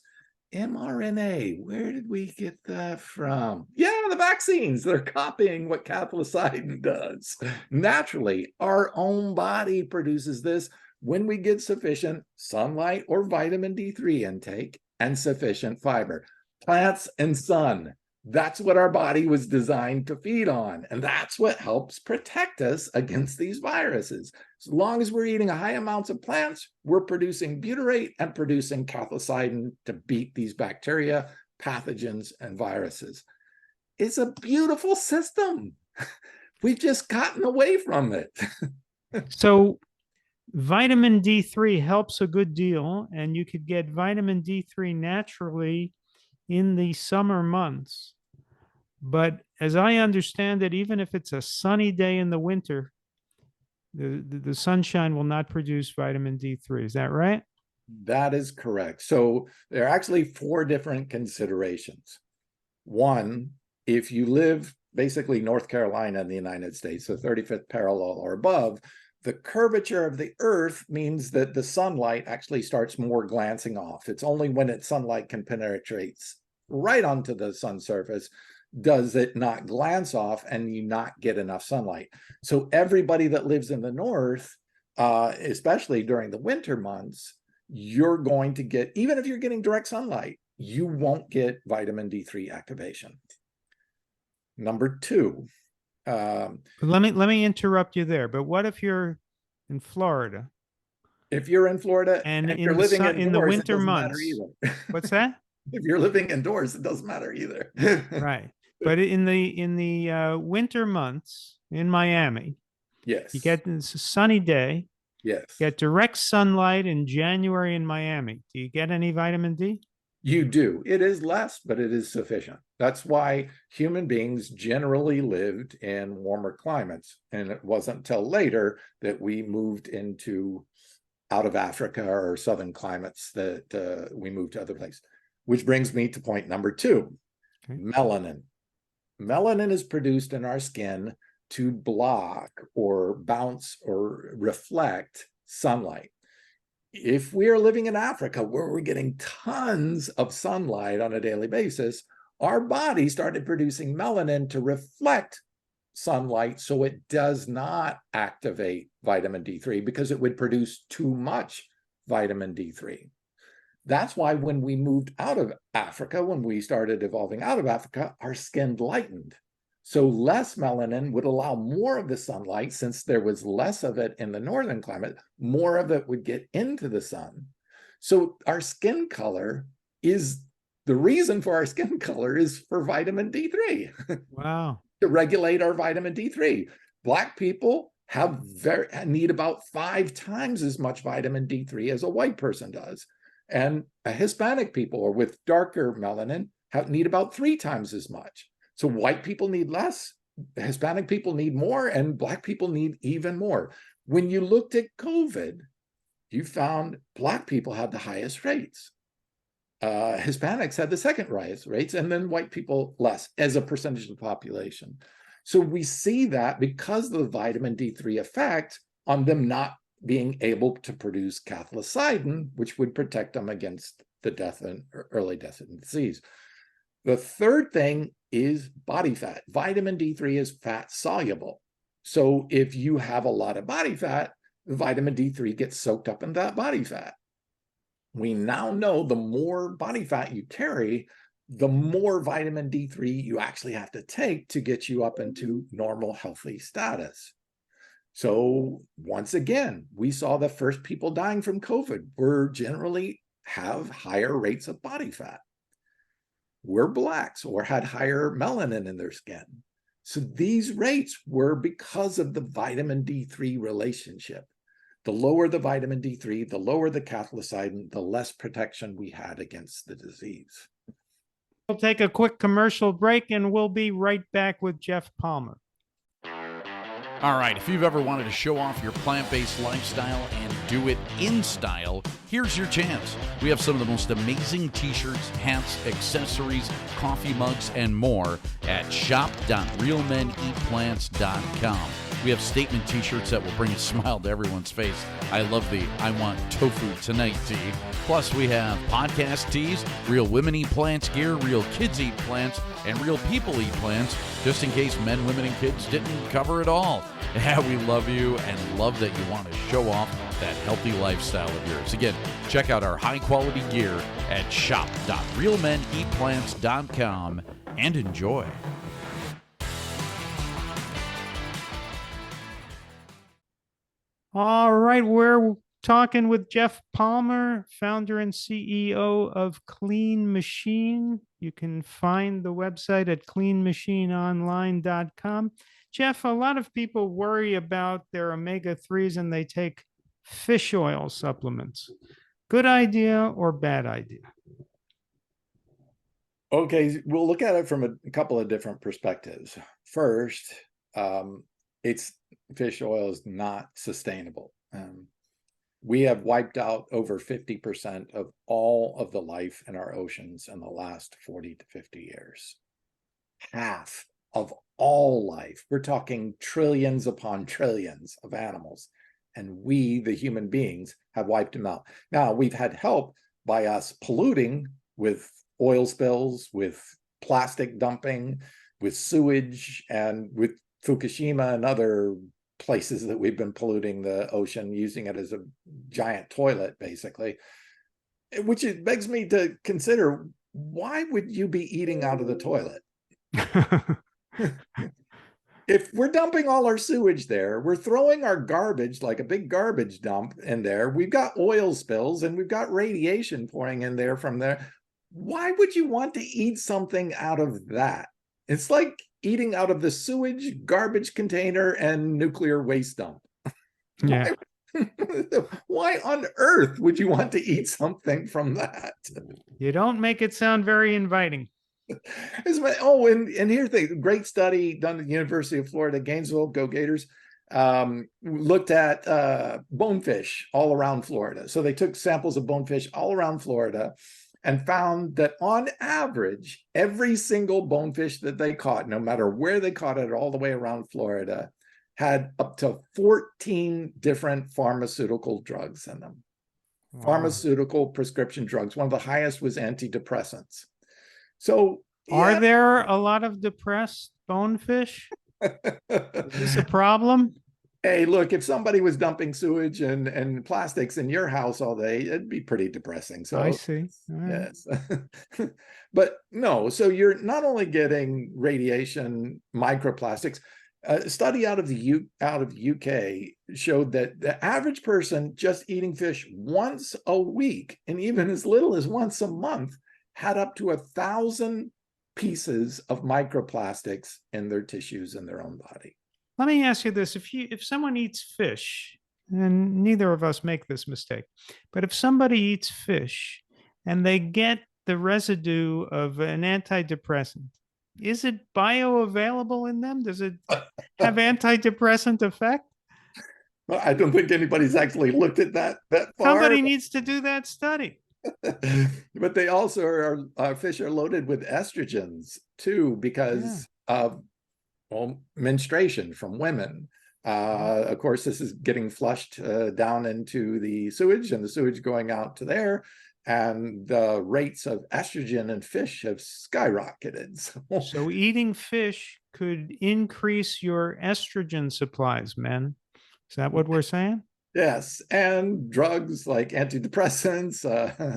mRNA, where did we get that from? Yeah, the vaccines. They're copying what cathelicidin does. Naturally, our own body produces this when we get sufficient sunlight or vitamin D3 intake and sufficient fiber. Plants and sun. That's what our body was designed to feed on. And that's what helps protect us against these viruses. As long as we're eating high amounts of plants, we're producing butyrate and producing cathelicidin to beat these bacteria, pathogens, and viruses. It's a beautiful system. We've just gotten away from it. So vitamin D3 helps a good deal, and you could get vitamin D3 naturally in the summer months. But as I understand it, even if it's a sunny day in the winter, the sunshine will not produce vitamin D3. Is that right? That is correct. So there are actually 4 different considerations. One, if you live basically North Carolina in the United States, the 35th parallel or above, The curvature of the Earth means that the sunlight actually starts more glancing off. It's only when its sunlight can penetrate right onto the sun surface does it not glance off and you not get enough sunlight. So everybody that lives in the north, especially during the winter months, you're going to get, even if you're getting direct sunlight, you won't get vitamin D3 activation. Number two. Let me interrupt you there. But what if you're in Florida If you're in Florida and and in you're the living sun in the indoors, it winter doesn't matter months? either. What's that? If you're living indoors, it doesn't matter either. Right. But in the winter months in Miami, you Yes. get this sunny day, Yes. get direct sunlight in January in Miami. Do you get any vitamin D? You do. It is less, but it is sufficient. That's why human beings generally lived in warmer climates. And it wasn't until later that we moved into out of Africa or southern climates that we moved to other places. Which brings me to point number two, Okay. melanin. Melanin is produced in our skin to block or bounce or reflect sunlight. If we are living in Africa where we're getting tons of sunlight on a daily basis, our body started producing melanin to reflect sunlight so it does not activate vitamin D3 because it would produce too much vitamin D3. That's why when we moved out of Africa, when we started evolving out of Africa, our skin lightened. So less melanin would allow more of the sunlight. Since there was less of it in the northern climate, more of it would get into the sun. So our skin color is, the reason for our skin color is for vitamin D3. Wow. To regulate our vitamin D3. Black people need about 5 times as much vitamin D3 as a white person does. And Hispanic people, or with darker melanin, need about 3 times as much. So white people need less, Hispanic people need more, and Black people need even more. When you looked at COVID, you found Black people had the highest rates. Hispanics had the second highest rates, and then white people less as a percentage of the population. So we see that because of the vitamin D3 effect on them not being able to produce cathelicidin, which would protect them against the death and early death and disease. The third thing is body fat. Vitamin D3 is fat soluble. So if you have a lot of body fat, vitamin D3 gets soaked up in that body fat. We now know the more body fat you carry, the more vitamin D3 you actually have to take to get you up into normal, healthy status. So once again, we saw the first people dying from COVID were generally have higher rates of body fat. Were Blacks or had higher melanin in their skin. So these rates were because of the vitamin D3 relationship. The lower the vitamin D3, the lower the cathelicidin, the less protection we had against the disease. We'll take a quick commercial break and we'll be right back with Geoff Palmer. All right, if you've ever wanted to show off your plant-based lifestyle and do it in style, here's your chance. We have some of the most amazing t-shirts, hats, accessories, coffee mugs, and more at shop.realmeneatplants.com. We have statement t-shirts that will bring a smile to everyone's face. I love the I Want Tofu Tonight tee. Plus, we have podcast tees, Real Women Eat Plants gear, Real Kids Eat Plants, and Real People Eat Plants, just in case men, women, and kids didn't cover it all. Yeah, we love you and love that you want to show off that healthy lifestyle of yours. Again, check out our high-quality gear at shop.realmeneatplants.com and enjoy. All right, we're talking with Geoff Palmer, founder and CEO of Clean Machine. You can find the website at cleanmachineonline.com. Geoff, a lot of people worry about their omega-3s and they take fish oil supplements. Good idea or bad idea? Okay, we'll look at it from a couple of different perspectives. First, fish oil is not sustainable. We have wiped out over 50% of all of the life in our oceans in the last 40 to 50 years. Half of all life, we're talking trillions upon trillions of animals. and we, the human beings, have wiped them out. Now, we've had help by us polluting with oil spills, with plastic dumping, with sewage, and with Fukushima and other places that we've been polluting the ocean, using it as a giant toilet, basically. Which it begs me to consider, why would you be eating out of the toilet? If we're dumping all our sewage there, we're throwing our garbage like a big garbage dump in there. We've got oil spills and we've got radiation pouring in there from there. Why would you want to eat something out of that? It's like eating out of the sewage, garbage container, and nuclear waste dump. Yeah. Why on earth would you want to eat something from that? You don't make it sound very inviting. Oh, and here's the great study done at the University of Florida, Gainesville, go Gators, looked at bonefish all around Florida. So they took samples of bonefish all around Florida and found that on average, every single bonefish that they caught, no matter where they caught it, all the way around Florida, had up to 14 different pharmaceutical drugs in them. Wow. Pharmaceutical prescription drugs. One of the highest was antidepressants. So, are there a lot of depressed bonefish? Is this a problem? Hey, look, if somebody was dumping sewage and plastics in your house all day, it'd be pretty depressing. So I see. Right. Yes. But no, so you're not only getting radiation, microplastics. A study out of the UK showed that the average person just eating fish once a week, and even as little as once a month, had up to 1,000 pieces of microplastics in their tissues in their own body. Let me ask you this. If someone eats fish, and neither of us make this mistake, but if somebody eats fish and they get the residue of an antidepressant, is it bioavailable in them? Does it have antidepressant effect? Well, I don't think anybody's actually looked at that far. Somebody needs to do that study. But they also are fish are loaded with estrogens too, because of menstruation from women. Of course, this is getting flushed down into the sewage, and the sewage going out to there, and the rates of estrogen in fish have skyrocketed. So eating fish could increase your estrogen supplies, men. Is that what we're saying? Yes, and drugs like antidepressants,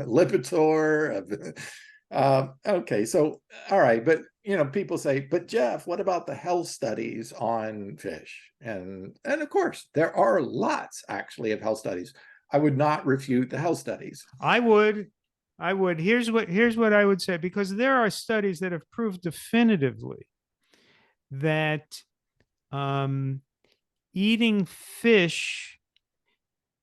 Lipitor. Okay, so all right, but people say, but Geoff, what about the health studies on fish? And of course, there are lots actually of health studies. I would not refute the health studies. I would. Here's what I would say, because there are studies that have proved definitively that eating fish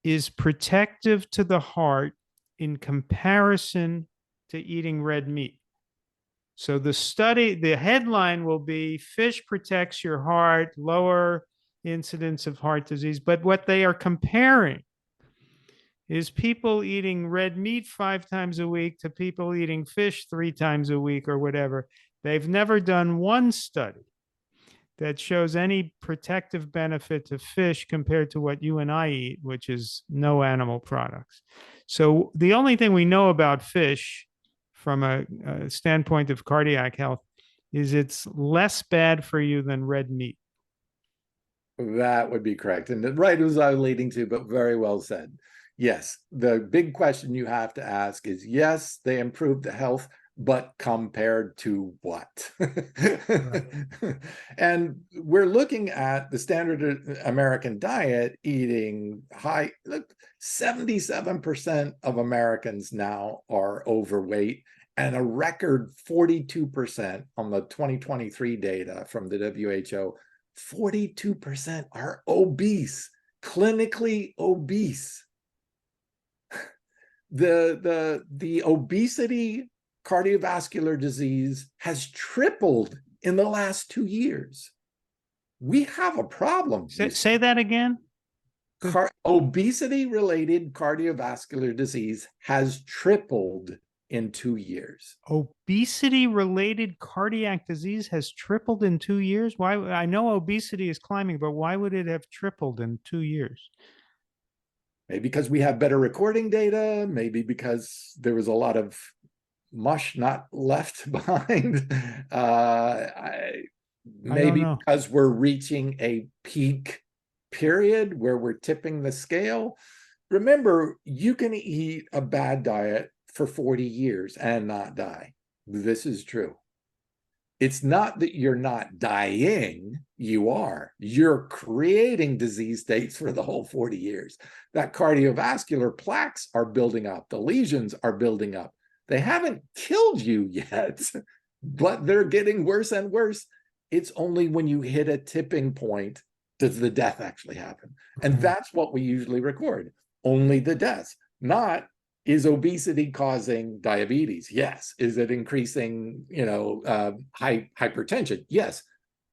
is protective to the heart in comparison to eating red meat. So the headline will be fish protects your heart, lower incidence of heart disease. But what they are comparing is people eating red meat 5 times a week to people eating fish 3 times a week or whatever. They've never done one study that shows any protective benefit to fish compared to what you and I eat, which is no animal products. So the only thing we know about fish from a standpoint of cardiac health is it's less bad for you than red meat. That would be correct. And right as I was leading to, but very well said. Yes, the big question you have to ask is, yes, they improved the health, but compared to what? Right. And we're looking at the standard American diet eating high, look, 77% of Americans now are overweight, and a record 42% on the 2023 data from the WHO, 42% are obese, clinically obese. The obesity cardiovascular disease has tripled in the last 2 years. We have a problem. Say that again. Obesity-related cardiovascular disease has tripled in 2 years. Obesity-related cardiac disease has tripled in 2 years? Why? I know obesity is climbing, but why would it have tripled in 2 years? Maybe because we have better recording data, maybe because there was a lot of mush not left behind. Maybe know. because we're reaching a peak period where we're tipping the scale. Remember, you can eat a bad diet for 40 years and not die. This is true. It's not that you're not dying, you are. You're creating disease states for the whole 40 years. That cardiovascular plaques are building up, the lesions are building up. They haven't killed you yet, but they're getting worse and worse. It's only when you hit a tipping point does the death actually happen. And that's what we usually record. Only the deaths, not is obesity causing diabetes? Yes. Is it increasing, hypertension? Yes.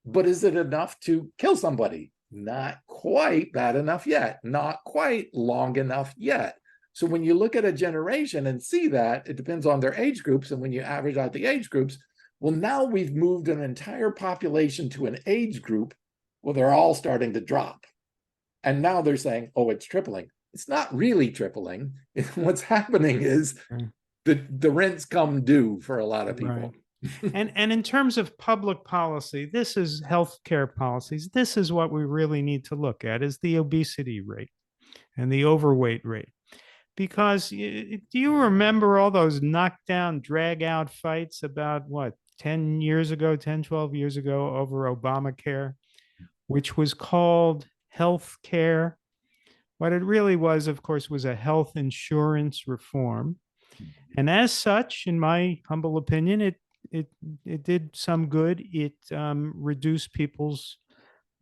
But is it enough to kill somebody? Not quite bad enough yet. Not quite long enough yet. So when you look at a generation and see that, it depends on their age groups. And when you average out the age groups, well, now we've moved an entire population to an age group where they're all starting to drop. And now they're saying, oh, it's tripling. It's not really tripling. What's happening is the rents come due for a lot of people. Right. And in terms of public policy, this is healthcare policies. This is what we really need to look at, is the obesity rate and the overweight rate. Because do you remember all those knockdown, drag out fights about 10 years ago, 10, 12 years ago over Obamacare, which was called health care? What it really was, of course, was a health insurance reform. And as such, in my humble opinion, it did some good. It reduced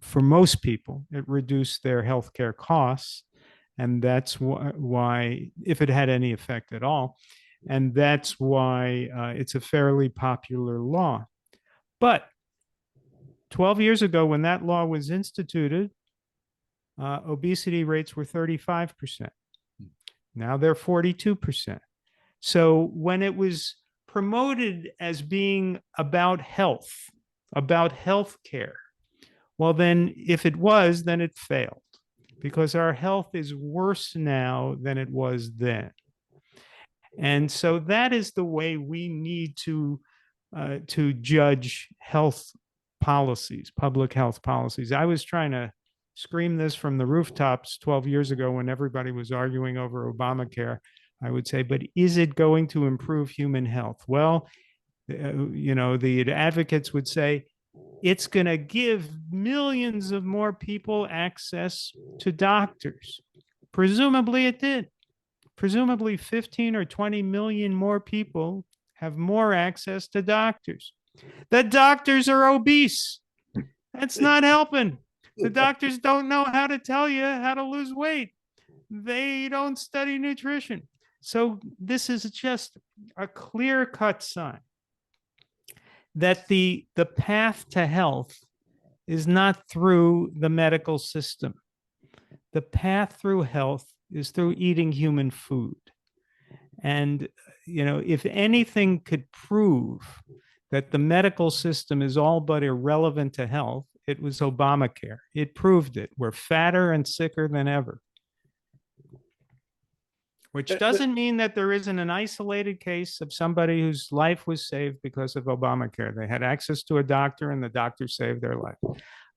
for most people, it reduced their healthcare costs. And that's why, if it had any effect at all, and that's why it's a fairly popular law. But 12 years ago, when that law was instituted, obesity rates were 35%. Now they're 42%. So when it was promoted as being about health care, well, then if it was, then it failed, because our health is worse now than it was then. And so that is the way we need to judge health policies, public health policies. I was trying to scream this from the rooftops 12 years ago when everybody was arguing over Obamacare. I would say, but is it going to improve human health? Well, the advocates would say it's going to give millions of more people access to doctors. Presumably it did. Presumably 15 or 20 million more people have more access to doctors. The doctors are obese. That's not helping. The doctors don't know how to tell you how to lose weight. They don't study nutrition. So this is just a clear-cut sign that the path to health is not through the medical system. The path through health is through eating human food. And, if anything could prove that the medical system is all but irrelevant to health, it was Obamacare. It proved it. We're fatter and sicker than ever. Which doesn't mean that there isn't an isolated case of somebody whose life was saved because of Obamacare. They had access to a doctor and the doctor saved their life.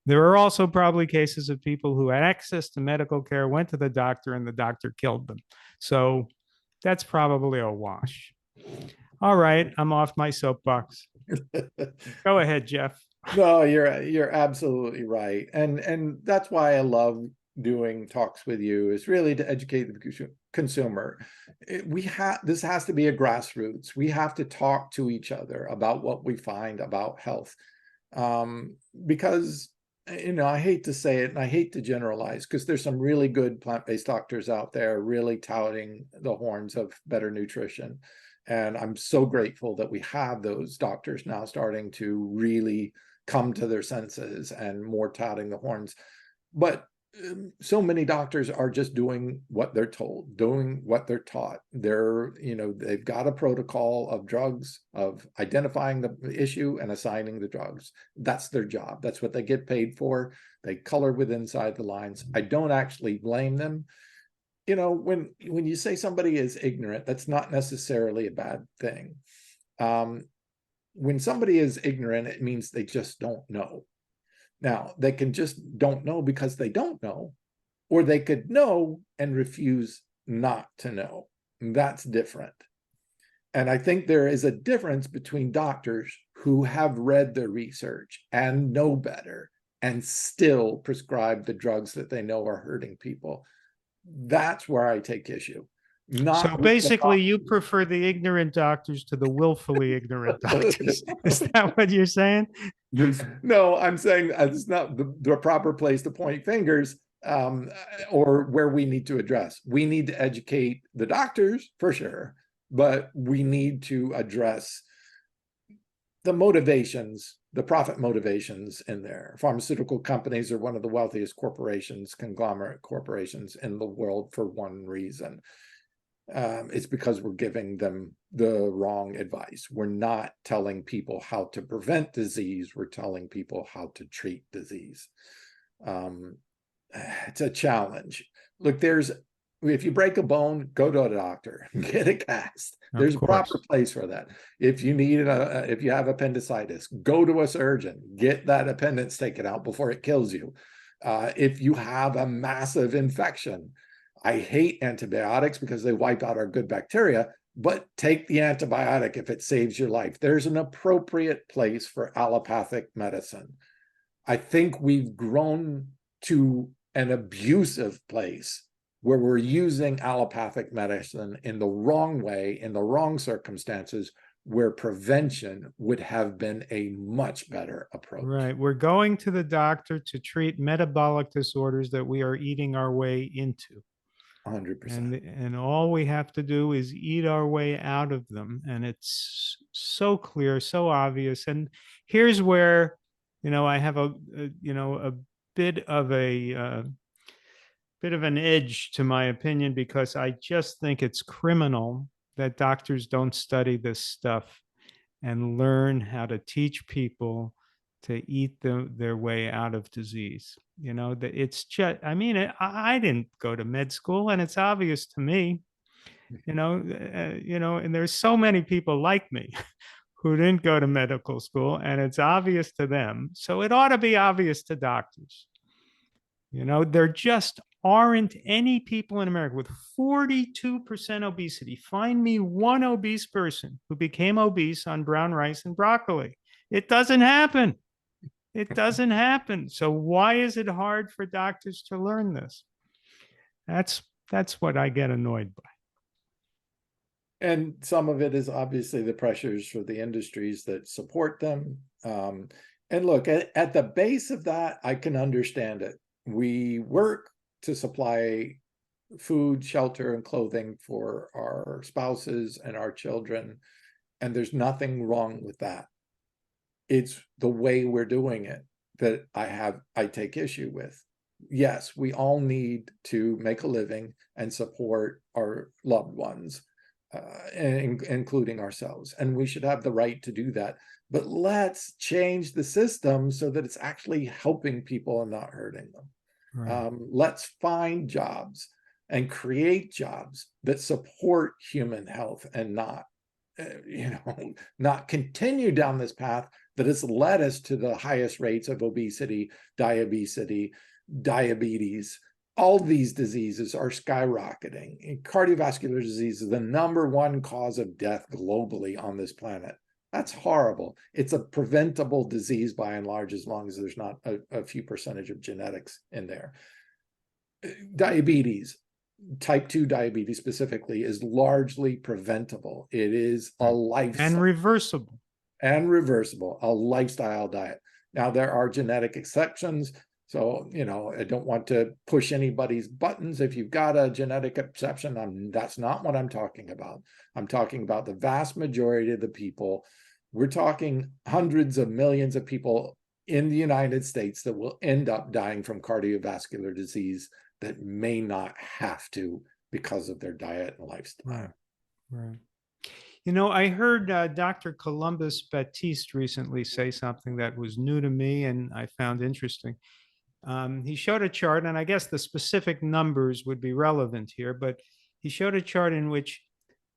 There are also probably cases of people who had access to medical care, went to the doctor, and the doctor killed them. So that's probably a wash. All right, I'm off my soapbox. Go ahead, Geoff. No, you're absolutely right. And that's why I love doing talks with you, is really to educate the consumer. This has to be a grassroots. We have to talk to each other about what we find about health. Because I hate to say it and I hate to generalize, because there's some really good plant-based doctors out there really touting the horns of better nutrition. And I'm so grateful that we have those doctors now starting to really come to their senses and more touting the horns. But so many doctors are just doing what they're told, doing what they're taught. They've got a protocol of drugs, of identifying the issue and assigning the drugs. That's their job. That's what they get paid for. They color with inside the lines. I don't actually blame them. when you say somebody is ignorant, that's not necessarily a bad thing. When somebody is ignorant, it means they just don't know. Now, they can just don't know because they don't know, or they could know and refuse not to know. And that's different. And I think there is a difference between doctors who have read the research and know better and still prescribe the drugs that they know are hurting people. That's where I take issue. So basically, you prefer the ignorant doctors to the willfully ignorant doctors. Is that what you're saying? No, I'm saying it's not the proper place to point fingers, or where we need to address. We need to educate the doctors for sure, but we need to address the motivations, the profit motivations in there. Pharmaceutical companies are one of the wealthiest corporations, conglomerate corporations in the world for one reason. It's because we're giving them the wrong advice. We're not telling people how to prevent disease. We're telling people how to treat disease. It's a challenge. Look, if you break a bone, go to a doctor, get a cast. There's a proper place for that. If you if you have appendicitis, go to a surgeon, get that appendix taken out before it kills you. If you have a massive infection, I hate antibiotics because they wipe out our good bacteria, but take the antibiotic if it saves your life. There's an appropriate place for allopathic medicine. I think we've grown to an abusive place where we're using allopathic medicine in the wrong way, in the wrong circumstances, where prevention would have been a much better approach. Right. We're going to the doctor to treat metabolic disorders that we are eating our way into. 100%. And all we have to do is eat our way out of them. And it's so clear, so obvious. And here's where, I have a bit of an edge to my opinion, because I just think it's criminal that doctors don't study this stuff and learn how to teach people to eat their way out of disease. It's just, I didn't go to med school, and it's obvious to me, and there's so many people like me who didn't go to medical school, and it's obvious to them. So it ought to be obvious to doctors. There just aren't any people in America with 42% obesity. Find me one obese person who became obese on brown rice and broccoli. It doesn't happen. It doesn't happen. So why is it hard for doctors to learn this? That's what I get annoyed by. And some of it is obviously the pressures for the industries that support them. And look, at the base of that, I can understand it. We work to supply food, shelter, and clothing for our spouses and our children, and there's nothing wrong with that. It's the way we're doing it that I take issue with. Yes, we all need to make a living and support our loved ones, including ourselves, and we should have the right to do that. But let's change the system so that it's actually helping people and not hurting them. Right. Let's find jobs and create jobs that support human health and not, not continue down this path that has led us to the highest rates of obesity, diabetes. All these diseases are skyrocketing. And cardiovascular disease is the #1 cause of death globally on this planet. That's horrible. It's a preventable disease by and large, as long as there's not a few percentage of genetics in there. Diabetes, type 2 diabetes specifically, is largely preventable. It is a lifestyle. And reversible. A lifestyle diet. Now, there are genetic exceptions. So, I don't want to push anybody's buttons. If you've got a genetic exception, that's not what I'm talking about. I'm talking about the vast majority of the people. We're talking hundreds of millions of people in the United States that will end up dying from cardiovascular disease that may not have to because of their diet and lifestyle. Right. I heard Dr. Columbus Batiste recently say something that was new to me and I found interesting. He showed a chart, and I guess the specific numbers would be relevant here, but he showed a chart in which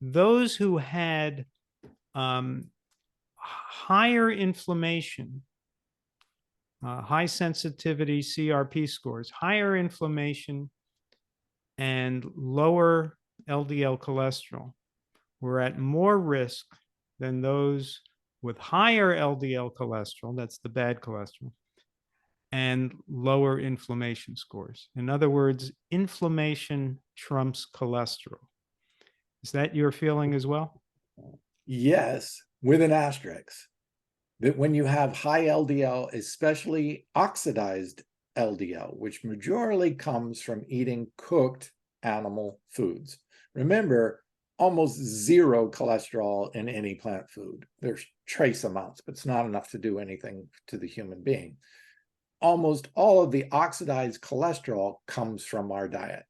those who had higher inflammation, high sensitivity CRP scores, higher inflammation, and lower LDL cholesterol were at more risk than those with higher LDL cholesterol, that's the bad cholesterol, and lower inflammation scores. In other words, inflammation trumps cholesterol. Is that your feeling as well? Yes, with an asterisk. That when you have high LDL, especially oxidized LDL, which majorly comes from eating cooked animal foods. Remember, almost zero cholesterol in any plant food. There's trace amounts, but it's not enough to do anything to the human being. Almost all of the oxidized cholesterol comes from our diet.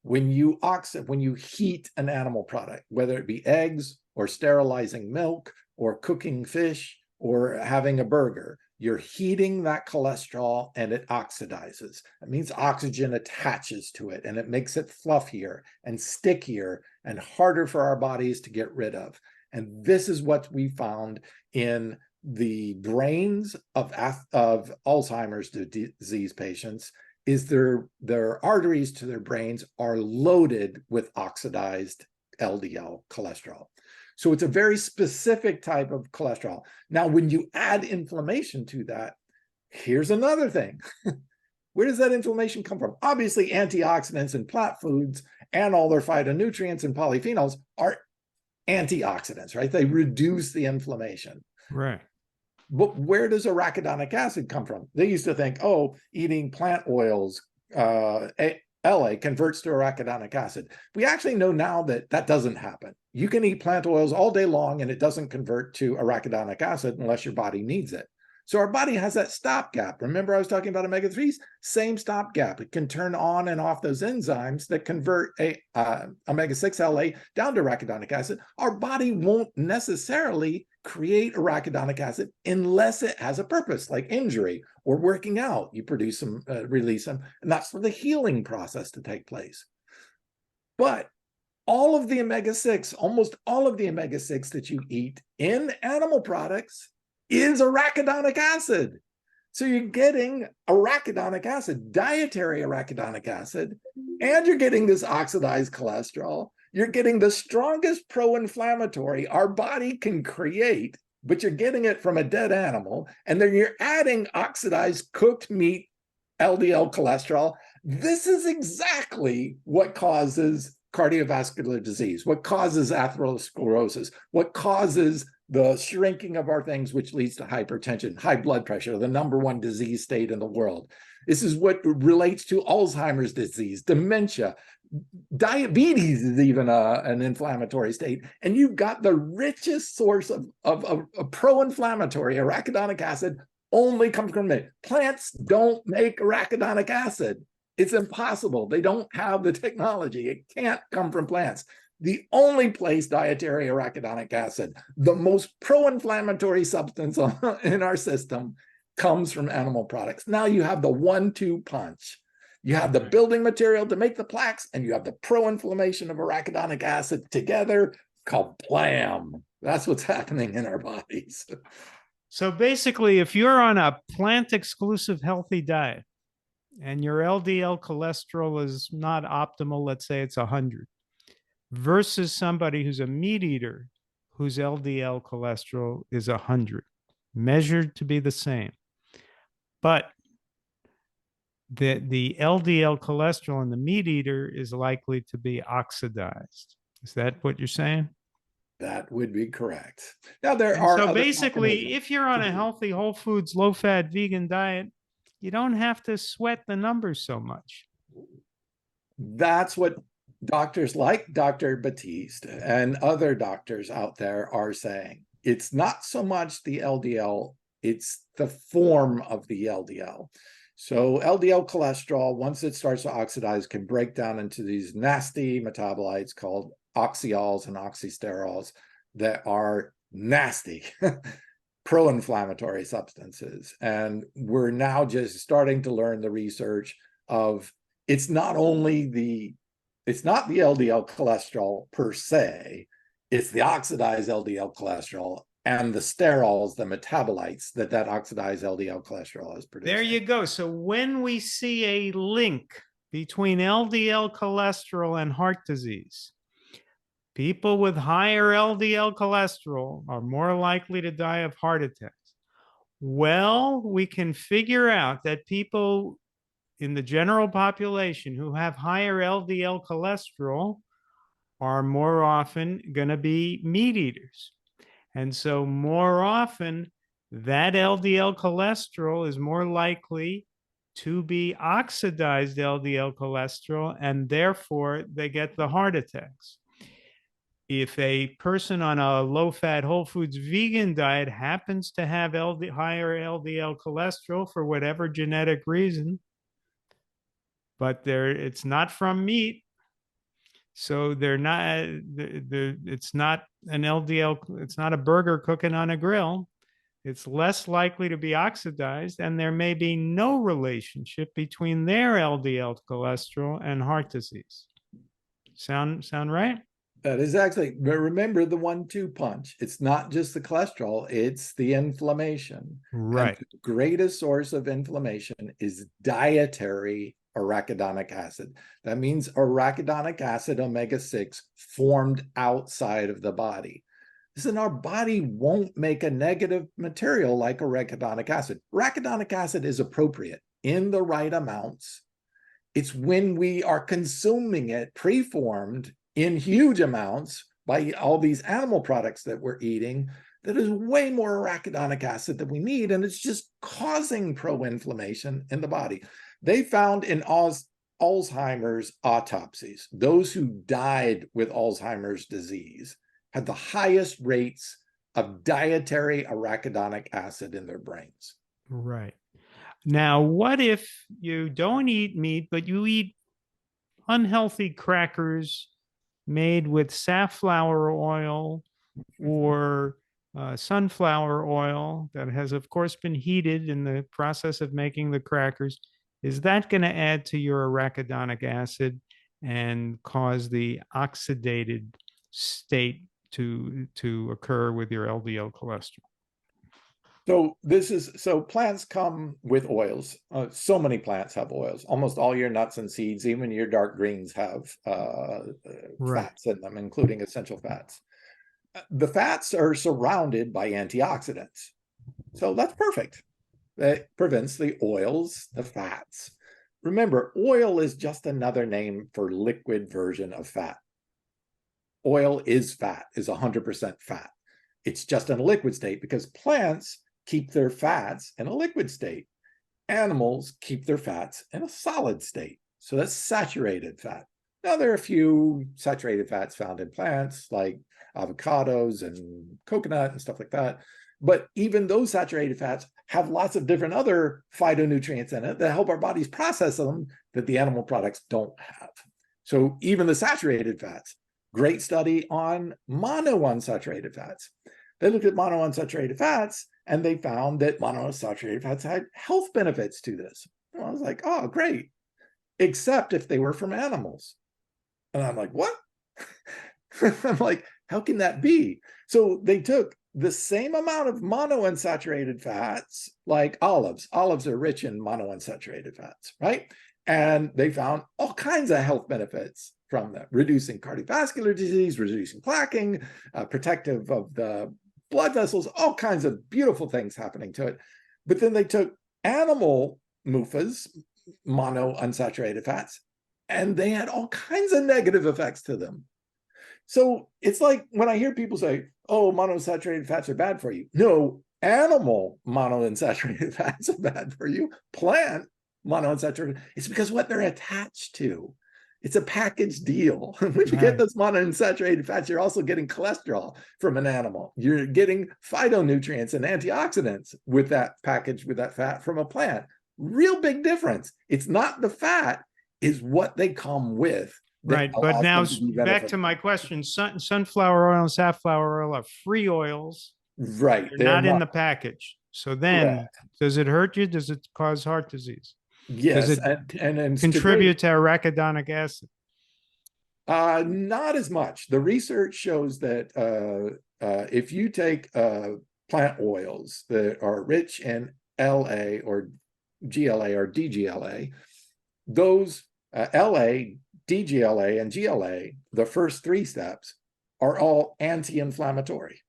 When you heat an animal product, whether it be eggs or sterilizing milk or cooking fish or having a burger, you're heating that cholesterol and it oxidizes. It means oxygen attaches to it and it makes it fluffier and stickier and harder for our bodies to get rid of. And this is what we found in the brains of Alzheimer's disease patients, is their arteries to their brains are loaded with oxidized LDL cholesterol. So it's a very specific type of cholesterol. Now, when you add inflammation to that, here's another thing. Where does that inflammation come from? Obviously, antioxidants in plant foods and all their phytonutrients and polyphenols are antioxidants, right? They reduce the inflammation. Right. But where does arachidonic acid come from? They used to think, oh, eating plant oils, LA converts to arachidonic acid. We actually know now that that doesn't happen. You can eat plant oils all day long and it doesn't convert to arachidonic acid unless your body needs it. So our body has that stopgap. Remember I was talking about omega-3s? Same stopgap. It can turn on and off those enzymes that convert omega-6 LA down to arachidonic acid. Our body won't necessarily create arachidonic acid unless it has a purpose, like injury or working out. You produce them, release them, and that's for the healing process to take place. But all of the omega-6, almost all of the omega-6 that you eat in animal products is arachidonic acid. So you're getting arachidonic acid, dietary arachidonic acid, and you're getting this oxidized cholesterol. You're getting the strongest pro-inflammatory our body can create, but you're getting it from a dead animal. And then you're adding oxidized cooked meat, LDL cholesterol. This is exactly what causes cardiovascular disease, what causes atherosclerosis, what causes the shrinking of our things, which leads to hypertension, high blood pressure, the #1 disease state in the world. This is what relates to Alzheimer's disease, dementia. Diabetes is even an inflammatory state. And you've got the richest source of pro-inflammatory arachidonic acid only comes from it. Plants don't make arachidonic acid. It's impossible. They don't have the technology. It can't come from plants. The only place dietary arachidonic acid, the most pro-inflammatory substance in our system, comes from animal products. Now you have the 1-2 punch. You have the building material to make the plaques, and you have the pro-inflammation of arachidonic acid together. Kablam! That's what's happening in our bodies. So basically, if you're on a plant-exclusive healthy diet and your LDL cholesterol is not optimal, let's say it's 100, versus somebody who's a meat eater whose LDL cholesterol is 100, measured to be the same. But the LDL cholesterol in the meat eater is likely to be oxidized. Is that what you're saying? That would be correct. Now, there And are so other basically, if you're on a healthy, whole foods, low-fat, vegan diet, you don't have to sweat the numbers so much. That's what doctors like Dr. Batiste and other doctors out there are saying. It's not so much the LDL, it's the form of the LDL. So LDL cholesterol, once it starts to oxidize, can break down into these nasty metabolites called oxyals and oxysterols that are nasty. pro-inflammatory substances. And we're now just starting to learn the research of it's not the LDL cholesterol per se, it's the oxidized LDL cholesterol and the sterols, the metabolites that oxidized LDL cholesterol is producing. There you go. So when we see a link between LDL cholesterol and heart disease, people with higher LDL cholesterol are more likely to die of heart attacks. Well, we can figure out that people in the general population who have higher LDL cholesterol are more often going to be meat eaters. And so more often, that LDL cholesterol is more likely to be oxidized LDL cholesterol, and therefore they get the heart attacks. If a person on a low-fat, whole foods vegan diet happens to have higher LDL cholesterol for whatever genetic reason, but it's not from meat, so they're not. It's not an LDL. It's not a burger cooking on a grill. It's less likely to be oxidized, and there may be no relationship between their LDL cholesterol and heart disease. Sound right? That is actually, but remember the 1-2 punch. It's not just the cholesterol, it's the inflammation. Right. And the greatest source of inflammation is dietary arachidonic acid. That means arachidonic acid, omega-6, formed outside of the body. Listen, our body won't make a negative material like arachidonic acid. Arachidonic acid is appropriate in the right amounts. It's when we are consuming it preformed in huge amounts by all these animal products that we're eating that is way more arachidonic acid than we need, and it's just causing pro-inflammation in the body. They found in Alzheimer's autopsies, those who died with Alzheimer's disease had the highest rates of dietary arachidonic acid in their brains. Right. Now, what if you don't eat meat, but you eat unhealthy crackers made with safflower oil or sunflower oil that has, of course, been heated in the process of making the crackers? Is that going to add to your arachidonic acid and cause the oxidated state to occur with your LDL cholesterol? So plants come with oils. So many plants have oils. Almost all your nuts and seeds, even your dark greens, have fats in them, including essential fats. The fats are surrounded by antioxidants. So that's perfect. That prevents the oils, the fats. Remember, oil is just another name for liquid version of fat. Oil is fat, is 100% fat. It's just in a liquid state because plants keep their fats in a liquid state. Animals keep their fats in a solid state. So that's saturated fat. Now, there are a few saturated fats found in plants like avocados and coconut and stuff like that. But even those saturated fats have lots of different other phytonutrients in it that help our bodies process them that the animal products don't have. So even the saturated fats, great study on monounsaturated fats. They looked at monounsaturated fats and they found that monounsaturated fats had health benefits to this. And I was like, oh, great. Except if they were from animals. And I'm like, what? I'm like, how can that be? So they took the same amount of monounsaturated fats, like olives. Olives are rich in monounsaturated fats, right? And they found all kinds of health benefits from them, reducing cardiovascular disease, reducing plaquing, protective of the blood vessels, all kinds of beautiful things happening to it. But then they took animal MUFAs, monounsaturated fats, and they had all kinds of negative effects to them. So it's like when I hear people say, oh, monounsaturated fats are bad for you. No, animal monounsaturated fats are bad for you. Plant monounsaturated, it's because what they're attached to. It's a package deal. When you get those monounsaturated fats, you're also getting cholesterol from an animal. You're getting phytonutrients and antioxidants with that package, with that fat from a plant. Real big difference. It's not the fat, is what they come with. Right. But now back to my question, sunflower oil and safflower oil are free oils Right. They're They're not in not the package. So then, correct. does it hurt you? Does it cause heart disease? Does Yes. it And to date, contribute to arachidonic acid? not as much. The research shows that if you take plant oils that are rich in LA or GLA or DGLA, those LA, DGLA, and GLA, the first three steps, are all anti-inflammatory.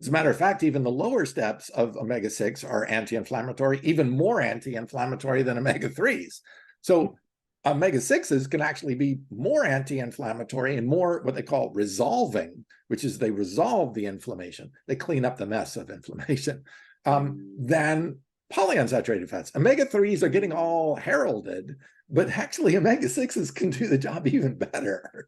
As a matter of fact, even the lower steps of omega-6 are anti-inflammatory, even more anti-inflammatory than omega-3s. So omega-6s can actually be more anti-inflammatory and more what they call resolving, which is they resolve the inflammation. They clean up the mess of inflammation, than polyunsaturated fats. Omega-3s are getting all heralded, but actually omega-6s can do the job even better.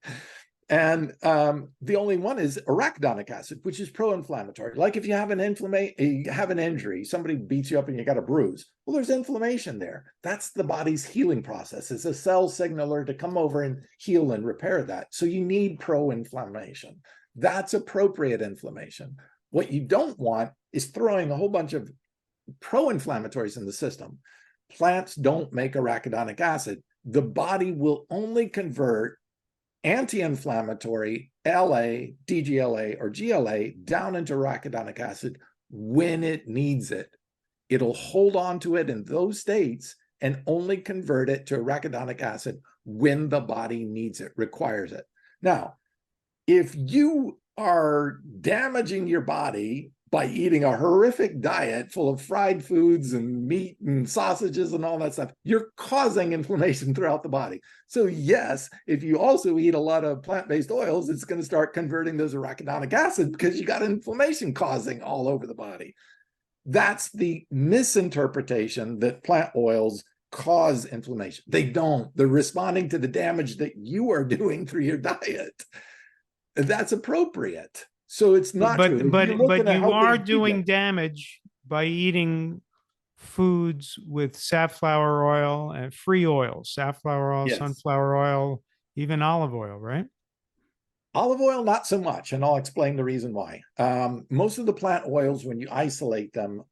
And the only one is arachidonic acid, which is pro-inflammatory. Like if you have an injury, somebody beats you up and you got a bruise. Well, there's inflammation there. That's the body's healing process. It's a cell signaler to come over and heal and repair that. So you need pro-inflammation. That's appropriate inflammation. What you don't want is throwing a whole bunch of pro-inflammatories in the system. Plants don't make arachidonic acid. The body will only convert anti-inflammatory LA, DGLA, or GLA down into arachidonic acid when it needs it. It'll hold on to it in those states and only convert it to arachidonic acid when the body needs it, requires it. Now, if you are damaging your body by eating a horrific diet full of fried foods and meat and sausages and all that stuff, you're causing inflammation throughout the body. So yes, if you also eat a lot of plant-based oils, it's going to start converting those arachidonic acid because you got inflammation causing all over the body. That's the misinterpretation that plant oils cause inflammation. They don't. They're responding to the damage that you are doing through your diet. That's appropriate. So it's not true. But you are doing vegan, damage by eating foods with safflower oil and free oils, safflower oil, yes. sunflower oil, even olive oil, right? Olive oil, not so much, and I'll explain the reason why. Most of the plant oils, when you isolate them,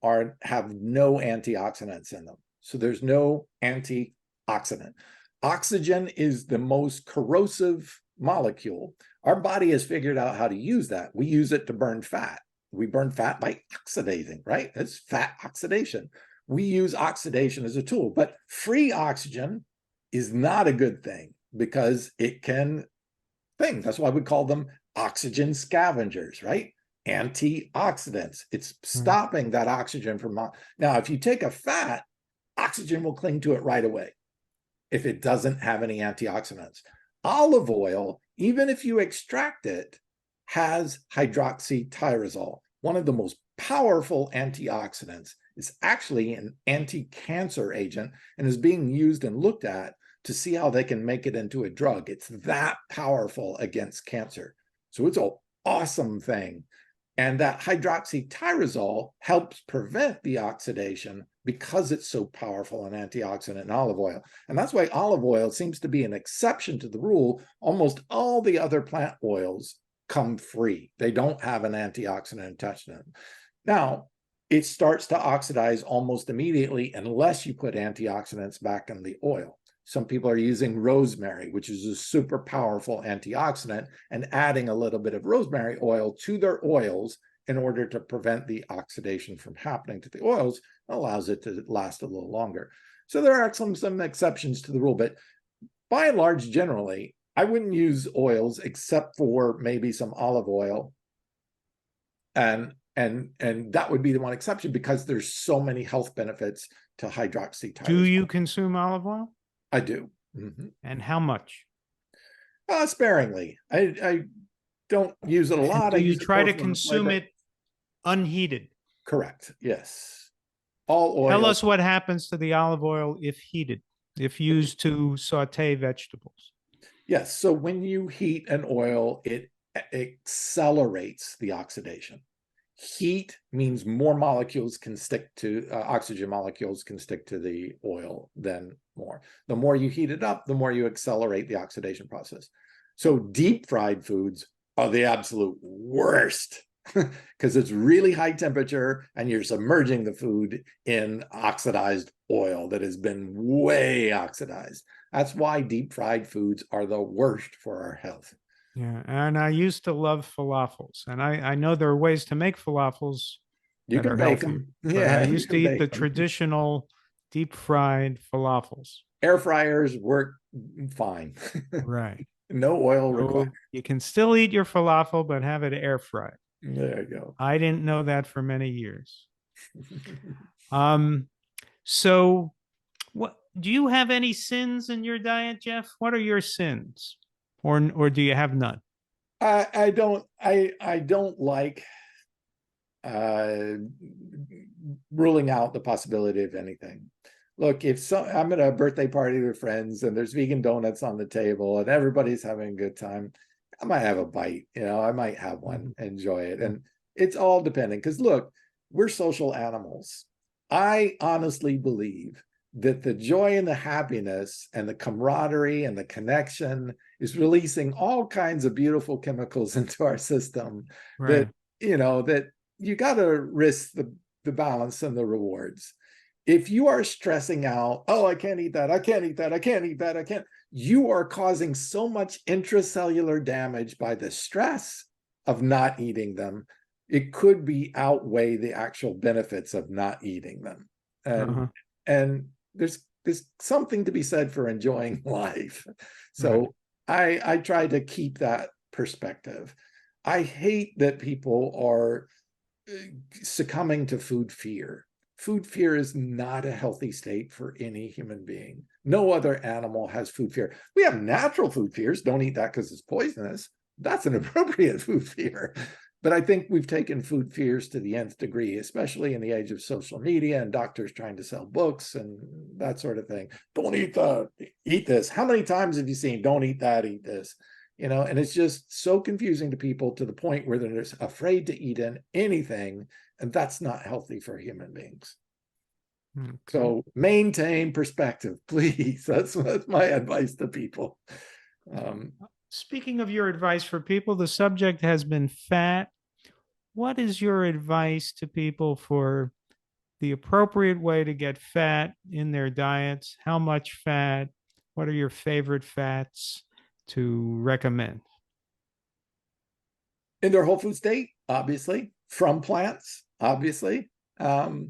have no antioxidants in them. So there's no antioxidant. Oxygen is the most corrosive molecule. Our body has figured out how to use that. We use it to burn fat. We burn fat by oxidating, right? It's fat oxidation. We use oxidation as a tool, but free oxygen is not a good thing because it can thing. That's why we call them oxygen scavengers, right? Antioxidants. It's stopping that oxygen from. Now, if you take a fat, oxygen will cling to it right away if it doesn't have any antioxidants. Olive oil, even if you extract it, has hydroxytyrosol. One of the most powerful antioxidants. Is actually an anti-cancer agent and is being used and looked at to see how they can make it into a drug. It's that powerful against cancer. So it's an awesome thing. And that hydroxytyrosol helps prevent the oxidation because it's so powerful an antioxidant in olive oil. And that's why olive oil seems to be an exception to the rule. Almost all the other plant oils come free. They don't have an antioxidant attached to them. Now, it starts to oxidize almost immediately unless you put antioxidants back in the oil. Some people are using rosemary, which is a super powerful antioxidant, and adding a little bit of rosemary oil to their oils in order to prevent the oxidation from happening to the oils. It allows it to last a little longer. So there are some exceptions to the rule, but by and large, generally, I wouldn't use oils except for maybe some olive oil. And that would be the one exception because there's so many health benefits to hydroxytyrosol. Do you consume olive oil? I do. And how much? Sparingly. I don't use it a lot. Do you try to consume it unheated? Correct. Yes. All oil. Tell us what happens to the olive oil if heated, if used to saute vegetables. Yes. So when you heat an oil, it accelerates the oxidation. Heat means more molecules can stick to oxygen molecules can stick to the oil than more. The more you heat it up, the more you accelerate the oxidation process. So deep fried foods are the absolute worst because it's really high temperature and you're submerging the food in oxidized oil that has been way oxidized. That's why deep fried foods are the worst for our health. Yeah, and I used to love falafels, and I know there are ways to make falafels You that can are bake healthier, them. but I Yeah, you used to can eat the bake them. traditional deep fried falafels. Air fryers work fine. Right. No oil required. So you can still eat your falafel, but have it air fried. There you go. I didn't know that for many years. Um, so what do you have any sins in your diet, Geoff? What are your sins? Or do you have none? I don't like uh, ruling out the possibility of anything. Look, I'm at a birthday party with friends and there's vegan donuts on the table and everybody's having a good time, I might have a bite, I might have one, enjoy it. And it's all depending, because look, we're social animals. I honestly believe that the joy and the happiness and the camaraderie and the connection is releasing all kinds of beautiful chemicals into our system Right. that, that you got to risk the balance and the rewards. If you are stressing out, oh, I can't eat that, I can't eat that, I can't eat that, I can't, you are causing so much intracellular damage by the stress of not eating them. It could be outweigh the actual benefits of not eating them. And there's something to be said for enjoying life. So I try to keep that perspective. I hate that people are succumbing to food fear. Food fear is not a healthy state for any human being. No other animal has food fear. We have natural food fears. Don't eat that because it's poisonous. That's an appropriate food fear. But I think we've taken food fears to the nth degree, especially in the age of social media and doctors trying to sell books and that sort of thing. Don't eat that, eat this. How many times have you seen, don't eat that, eat this? And it's just so confusing to people to the point where they're just afraid to eat in anything. And that's not healthy for human beings. Okay. So maintain perspective, please. That's my advice to people. Speaking of your advice for people, the subject has been fat. What is your advice to people for the appropriate way to get fat in their diets? How much fat? What are your favorite fats to recommend? In their whole food state, obviously, from plants, obviously. Nuts,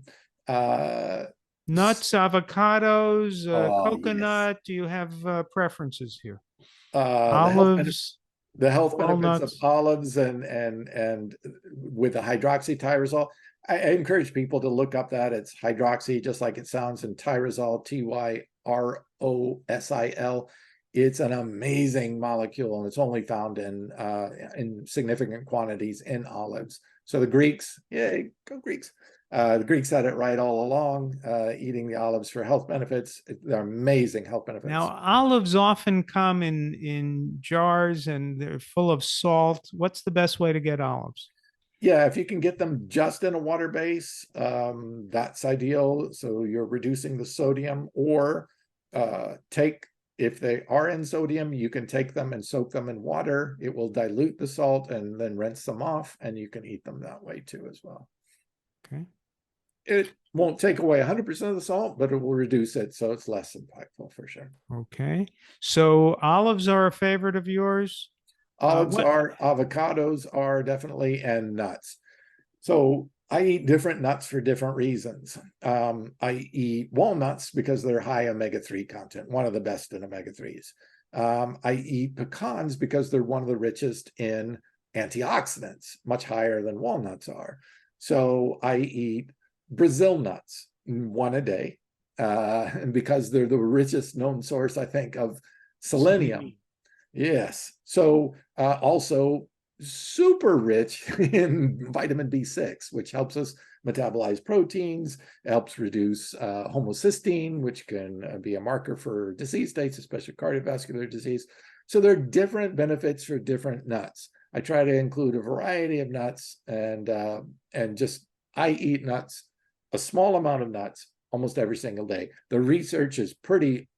avocados, coconut. Yes. Do you have preferences here? Olives, the health benefits of walnuts. olives and with the hydroxytyrosol. I encourage people to look up that. It's hydroxy, just like it sounds, and tyrosol, Tyrosil. It's an amazing molecule, and it's only found in significant quantities in olives. So the Greeks, yay, go Greeks. The Greeks had it right all along, eating the olives for health benefits. They're amazing health benefits. Now, olives often come in jars and they're full of salt. What's the best way to get olives? Yeah, if you can get them just in a water base, that's ideal. So you're reducing the sodium, or if they are in sodium, you can take them and soak them in water. It will dilute the salt and then rinse them off, and you can eat them that way too as well. Okay. It won't take away 100% of the salt, but it will reduce it, so it's less impactful for sure. Okay. So olives are a favorite of yours? Olives are, avocados are definitely, and nuts. So I eat different nuts for different reasons. I eat walnuts because they're high omega-3 content, one of the best in omega-3s. I eat pecans because they're one of the richest in antioxidants, much higher than walnuts are. So I eat Brazil nuts, one a day, and because they're the richest known source, I think, of selenium. Yes. So also super rich in vitamin B6, which helps us metabolize proteins, helps reduce homocysteine, which can be a marker for disease states, especially cardiovascular disease. So there are different benefits for different nuts. I try to include a variety of nuts, and just I eat nuts, a small amount of nuts, almost every single day. The research is pretty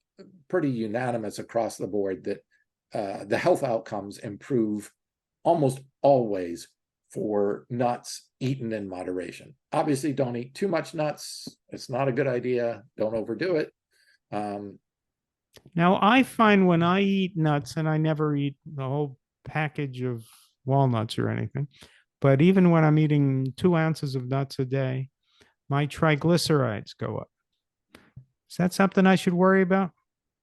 unanimous across the board that the health outcomes improve almost always for nuts eaten in moderation. Obviously, don't eat too much nuts. It's not a good idea. Don't overdo it. Now, I find when I eat nuts, and I never eat the whole package of walnuts or anything, but even when I'm eating 2 ounces of nuts a day, my triglycerides go up. Is that something I should worry about?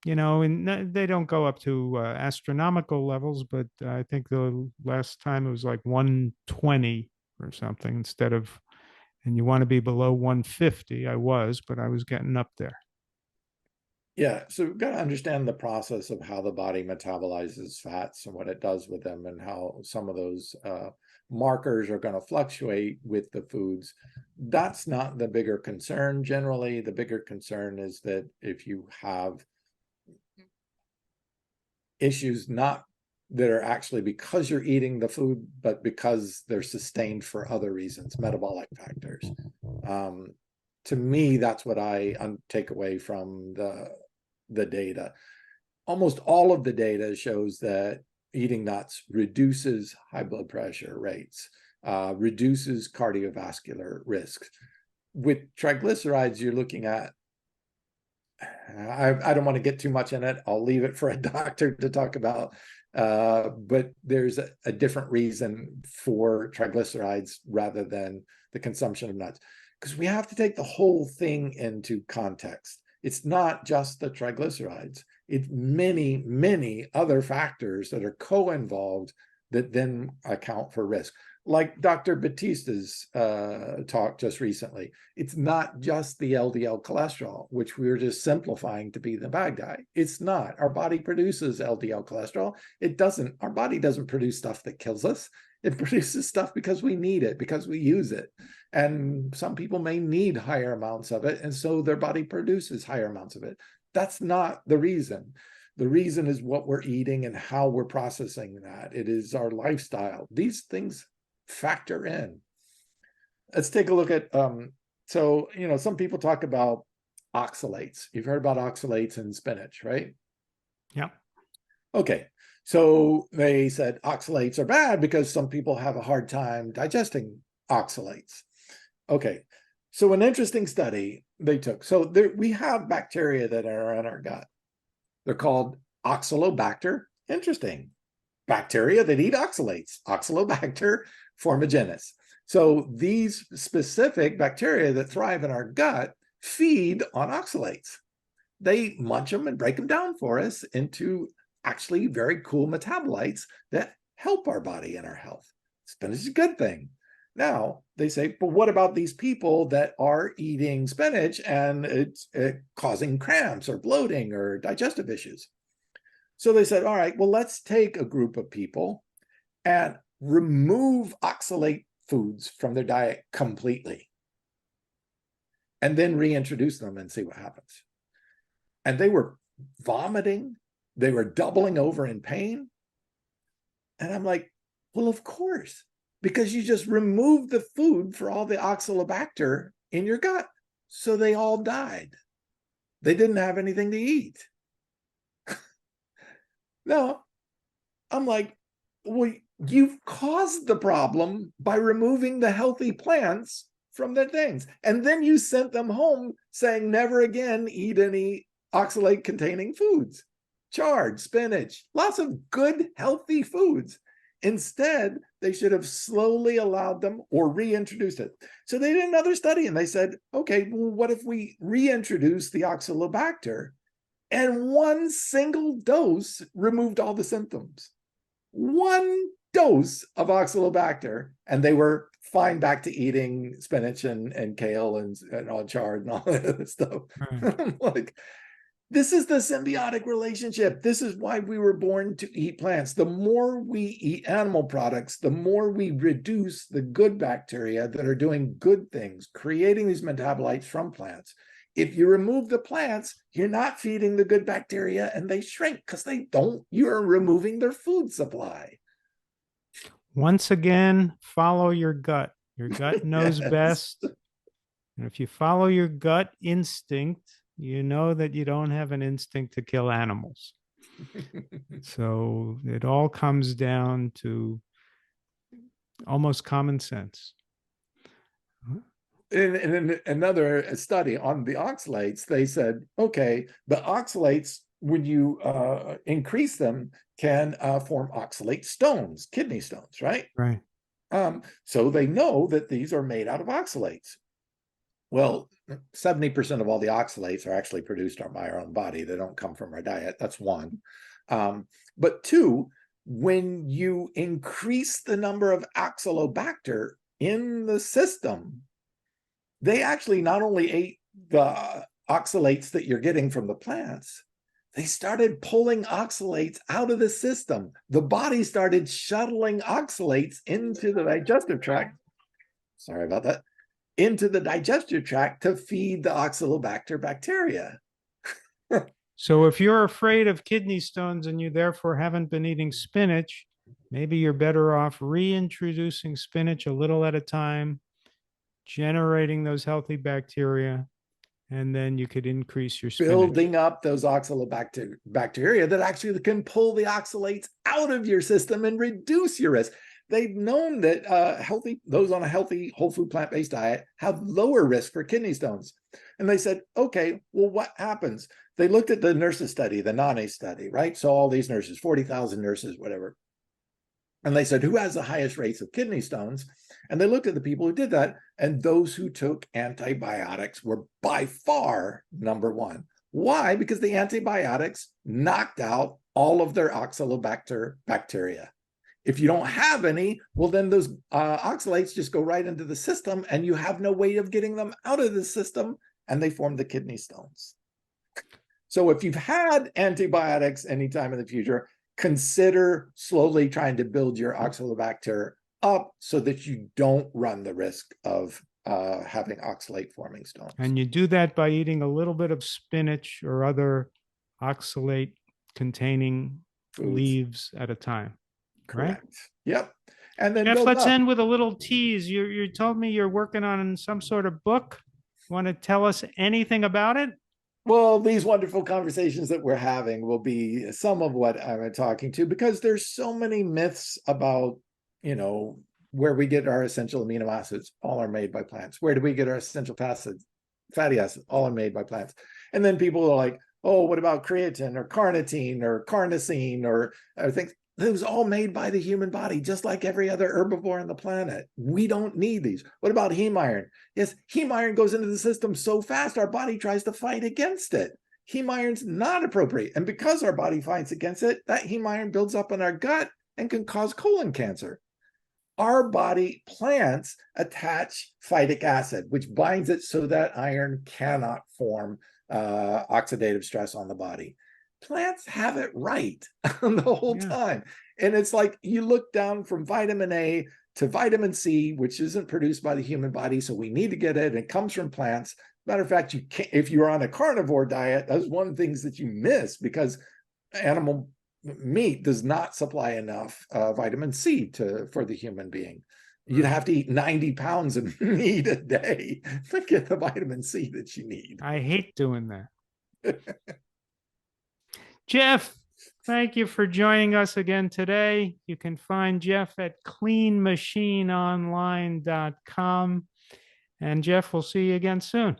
And they don't go up to astronomical levels, but I think the last time it was like 120 or something instead of, and you want to be below 150. I was, but I was getting up there. Yeah, so we've got to understand the process of how the body metabolizes fats and what it does with them, and how some of those markers are going to fluctuate with the foods. That's not the bigger concern. Generally, the bigger concern is that if you have issues not that are actually because you're eating the food, but because they're sustained for other reasons, metabolic factors. To me, that's what I take away from the data. Almost all of the data shows that eating nuts reduces high blood pressure rates, reduces cardiovascular risks. With triglycerides, you're looking at, I don't want to get too much in it. I'll leave it for a doctor to talk about. But there's a different reason for triglycerides rather than the consumption of nuts, because we have to take the whole thing into context. It's not just the triglycerides. It's many, many other factors that are co-involved that then account for risk. Like Dr. Batista's talk just recently, it's not just the LDL cholesterol, which we were just simplifying to be the bad guy. It's not. Our body produces LDL cholesterol. It doesn't. Our body doesn't produce stuff that kills us. It produces stuff because we need it, because we use it. And some people may need higher amounts of it, and so their body produces higher amounts of it. That's not the reason. The reason is what we're eating and how we're processing that. It is our lifestyle. These things factor in. Let's take a look at, so, some people talk about oxalates. You've heard about oxalates in spinach, right? Yeah. Okay. So they said oxalates are bad because some people have a hard time digesting oxalates. Okay. So an interesting study they took. So we have bacteria that are in our gut. They're called Oxalobacter. Interesting. Bacteria that eat oxalates. Oxalobacter formigenis. So these specific bacteria that thrive in our gut feed on oxalates. They munch them and break them down for us into actually very cool metabolites that help our body and our health. Spinach is a good thing. Now, they say, but what about these people that are eating spinach and it's causing cramps or bloating or digestive issues? So they said, all right, well, let's take a group of people and remove oxalate foods from their diet completely, and then reintroduce them and see what happens. And they were vomiting. They were doubling over in pain. And I'm like, well, of course, because you just removed the food for all the oxalobacter in your gut. So they all died. They didn't have anything to eat. No, I'm like, well, you've caused the problem by removing the healthy plants from the things. And then you sent them home saying, never again eat any oxalate containing foods. Chard, spinach, lots of good, healthy foods. Instead, they should have slowly allowed them or reintroduced it. So they did another study and they said, okay, well, what if we reintroduce the oxalobacter? And one single dose removed all the symptoms. One dose of oxalobacter, and they were fine back to eating spinach and kale and all chard and all that stuff. I'm like, this is the symbiotic relationship. This is why we were born to eat plants. The more we eat animal products, the more we reduce the good bacteria that are doing good things, creating these metabolites from plants. If you remove the plants, you're not feeding the good bacteria and they shrink because you're removing their food supply. Once again, follow your gut. Your gut knows Yes. best. And if you follow your gut instinct, you know that you don't have an instinct to kill animals. So it all comes down to Almost common sense. In another study on the oxalates, they said, okay, the oxalates, when you increase them, can form oxalate stones, kidney stones, right? Right. So they know that these are made out of oxalates. Well, 70% of all the oxalates are actually produced by our own body. They don't come from our diet. That's one. But two, when you increase the number of oxalobacter in the system, they actually not only ate the oxalates that you're getting from the plants, they started pulling oxalates out of the system. The body started shuttling oxalates into the digestive tract. Sorry about that. Into the digestive tract to feed the oxalobacter bacteria. So if you're afraid of kidney stones and you therefore haven't been eating spinach, maybe you're better off reintroducing spinach a little at a time, generating those healthy bacteria, and then you could increase your spinach. Building up those oxalobacteria that actually can pull the oxalates out of your system and reduce your risk. They've known that those on a healthy whole food plant-based diet have lower risk for kidney stones. And they said, okay, well, what happens? They looked at the nurses study, the NANE study, right? So all these nurses, 40,000 nurses, whatever. And they said, who has the highest rates of kidney stones? And they looked at the people who did that, and those who took antibiotics were by far number one. Why? Because the antibiotics knocked out all of their oxalobacter bacteria. If you don't have any, well, then those oxalates just go right into the system, and you have no way of getting them out of the system, and they form the kidney stones. So if you've had antibiotics anytime in the future, consider slowly trying to build your oxalobacter up so that you don't run the risk of having oxalate forming stones. And you do that by eating a little bit of spinach or other oxalate containing leaves at a time. Correct. Right? Yep. And then Geoff, let's end with a little tease. You told me you're working on some sort of book. Want to tell us anything about it? Well, these wonderful conversations that we're having will be some of what I'm talking to, because there's so many myths about, where we get our essential amino acids. All are made by plants. Where do we get our essential fatty acids? All are made by plants. And then people are like, oh, what about creatine or carnitine or carnosine or things? Those all made by the human body, just like every other herbivore on the planet. We don't need these. What about heme iron? Yes, heme iron goes into the system so fast, our body tries to fight against it. Heme iron's not appropriate. And because our body fights against it, that heme iron builds up in our gut and can cause colon cancer. Our body, plants, attach phytic acid, which binds it so that iron cannot form oxidative stress on the body. Plants have it right the whole time. And it's like you look down from vitamin A to vitamin C, which isn't produced by the human body, so we need to get it. It comes from plants. Matter of fact, if you're on a carnivore diet, that's one of the things that you miss, because animal meat does not supply enough vitamin C for the human being. You'd have to eat 90 pounds of meat a day to get the vitamin C that you need. I hate doing that. Geoff, thank you for joining us again today. You can find Geoff at cleanmachineonline.com. And Geoff, we'll see you again soon.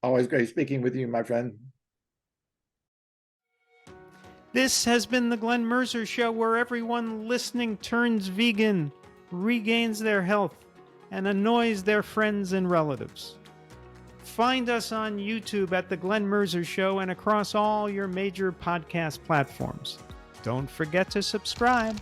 Always great speaking with you, my friend. This has been the Glenn Mercer Show, where everyone listening turns vegan, regains their health, and annoys their friends and relatives. Find us on YouTube at The Glenn Mercer Show and across all your major podcast platforms. Don't forget to subscribe.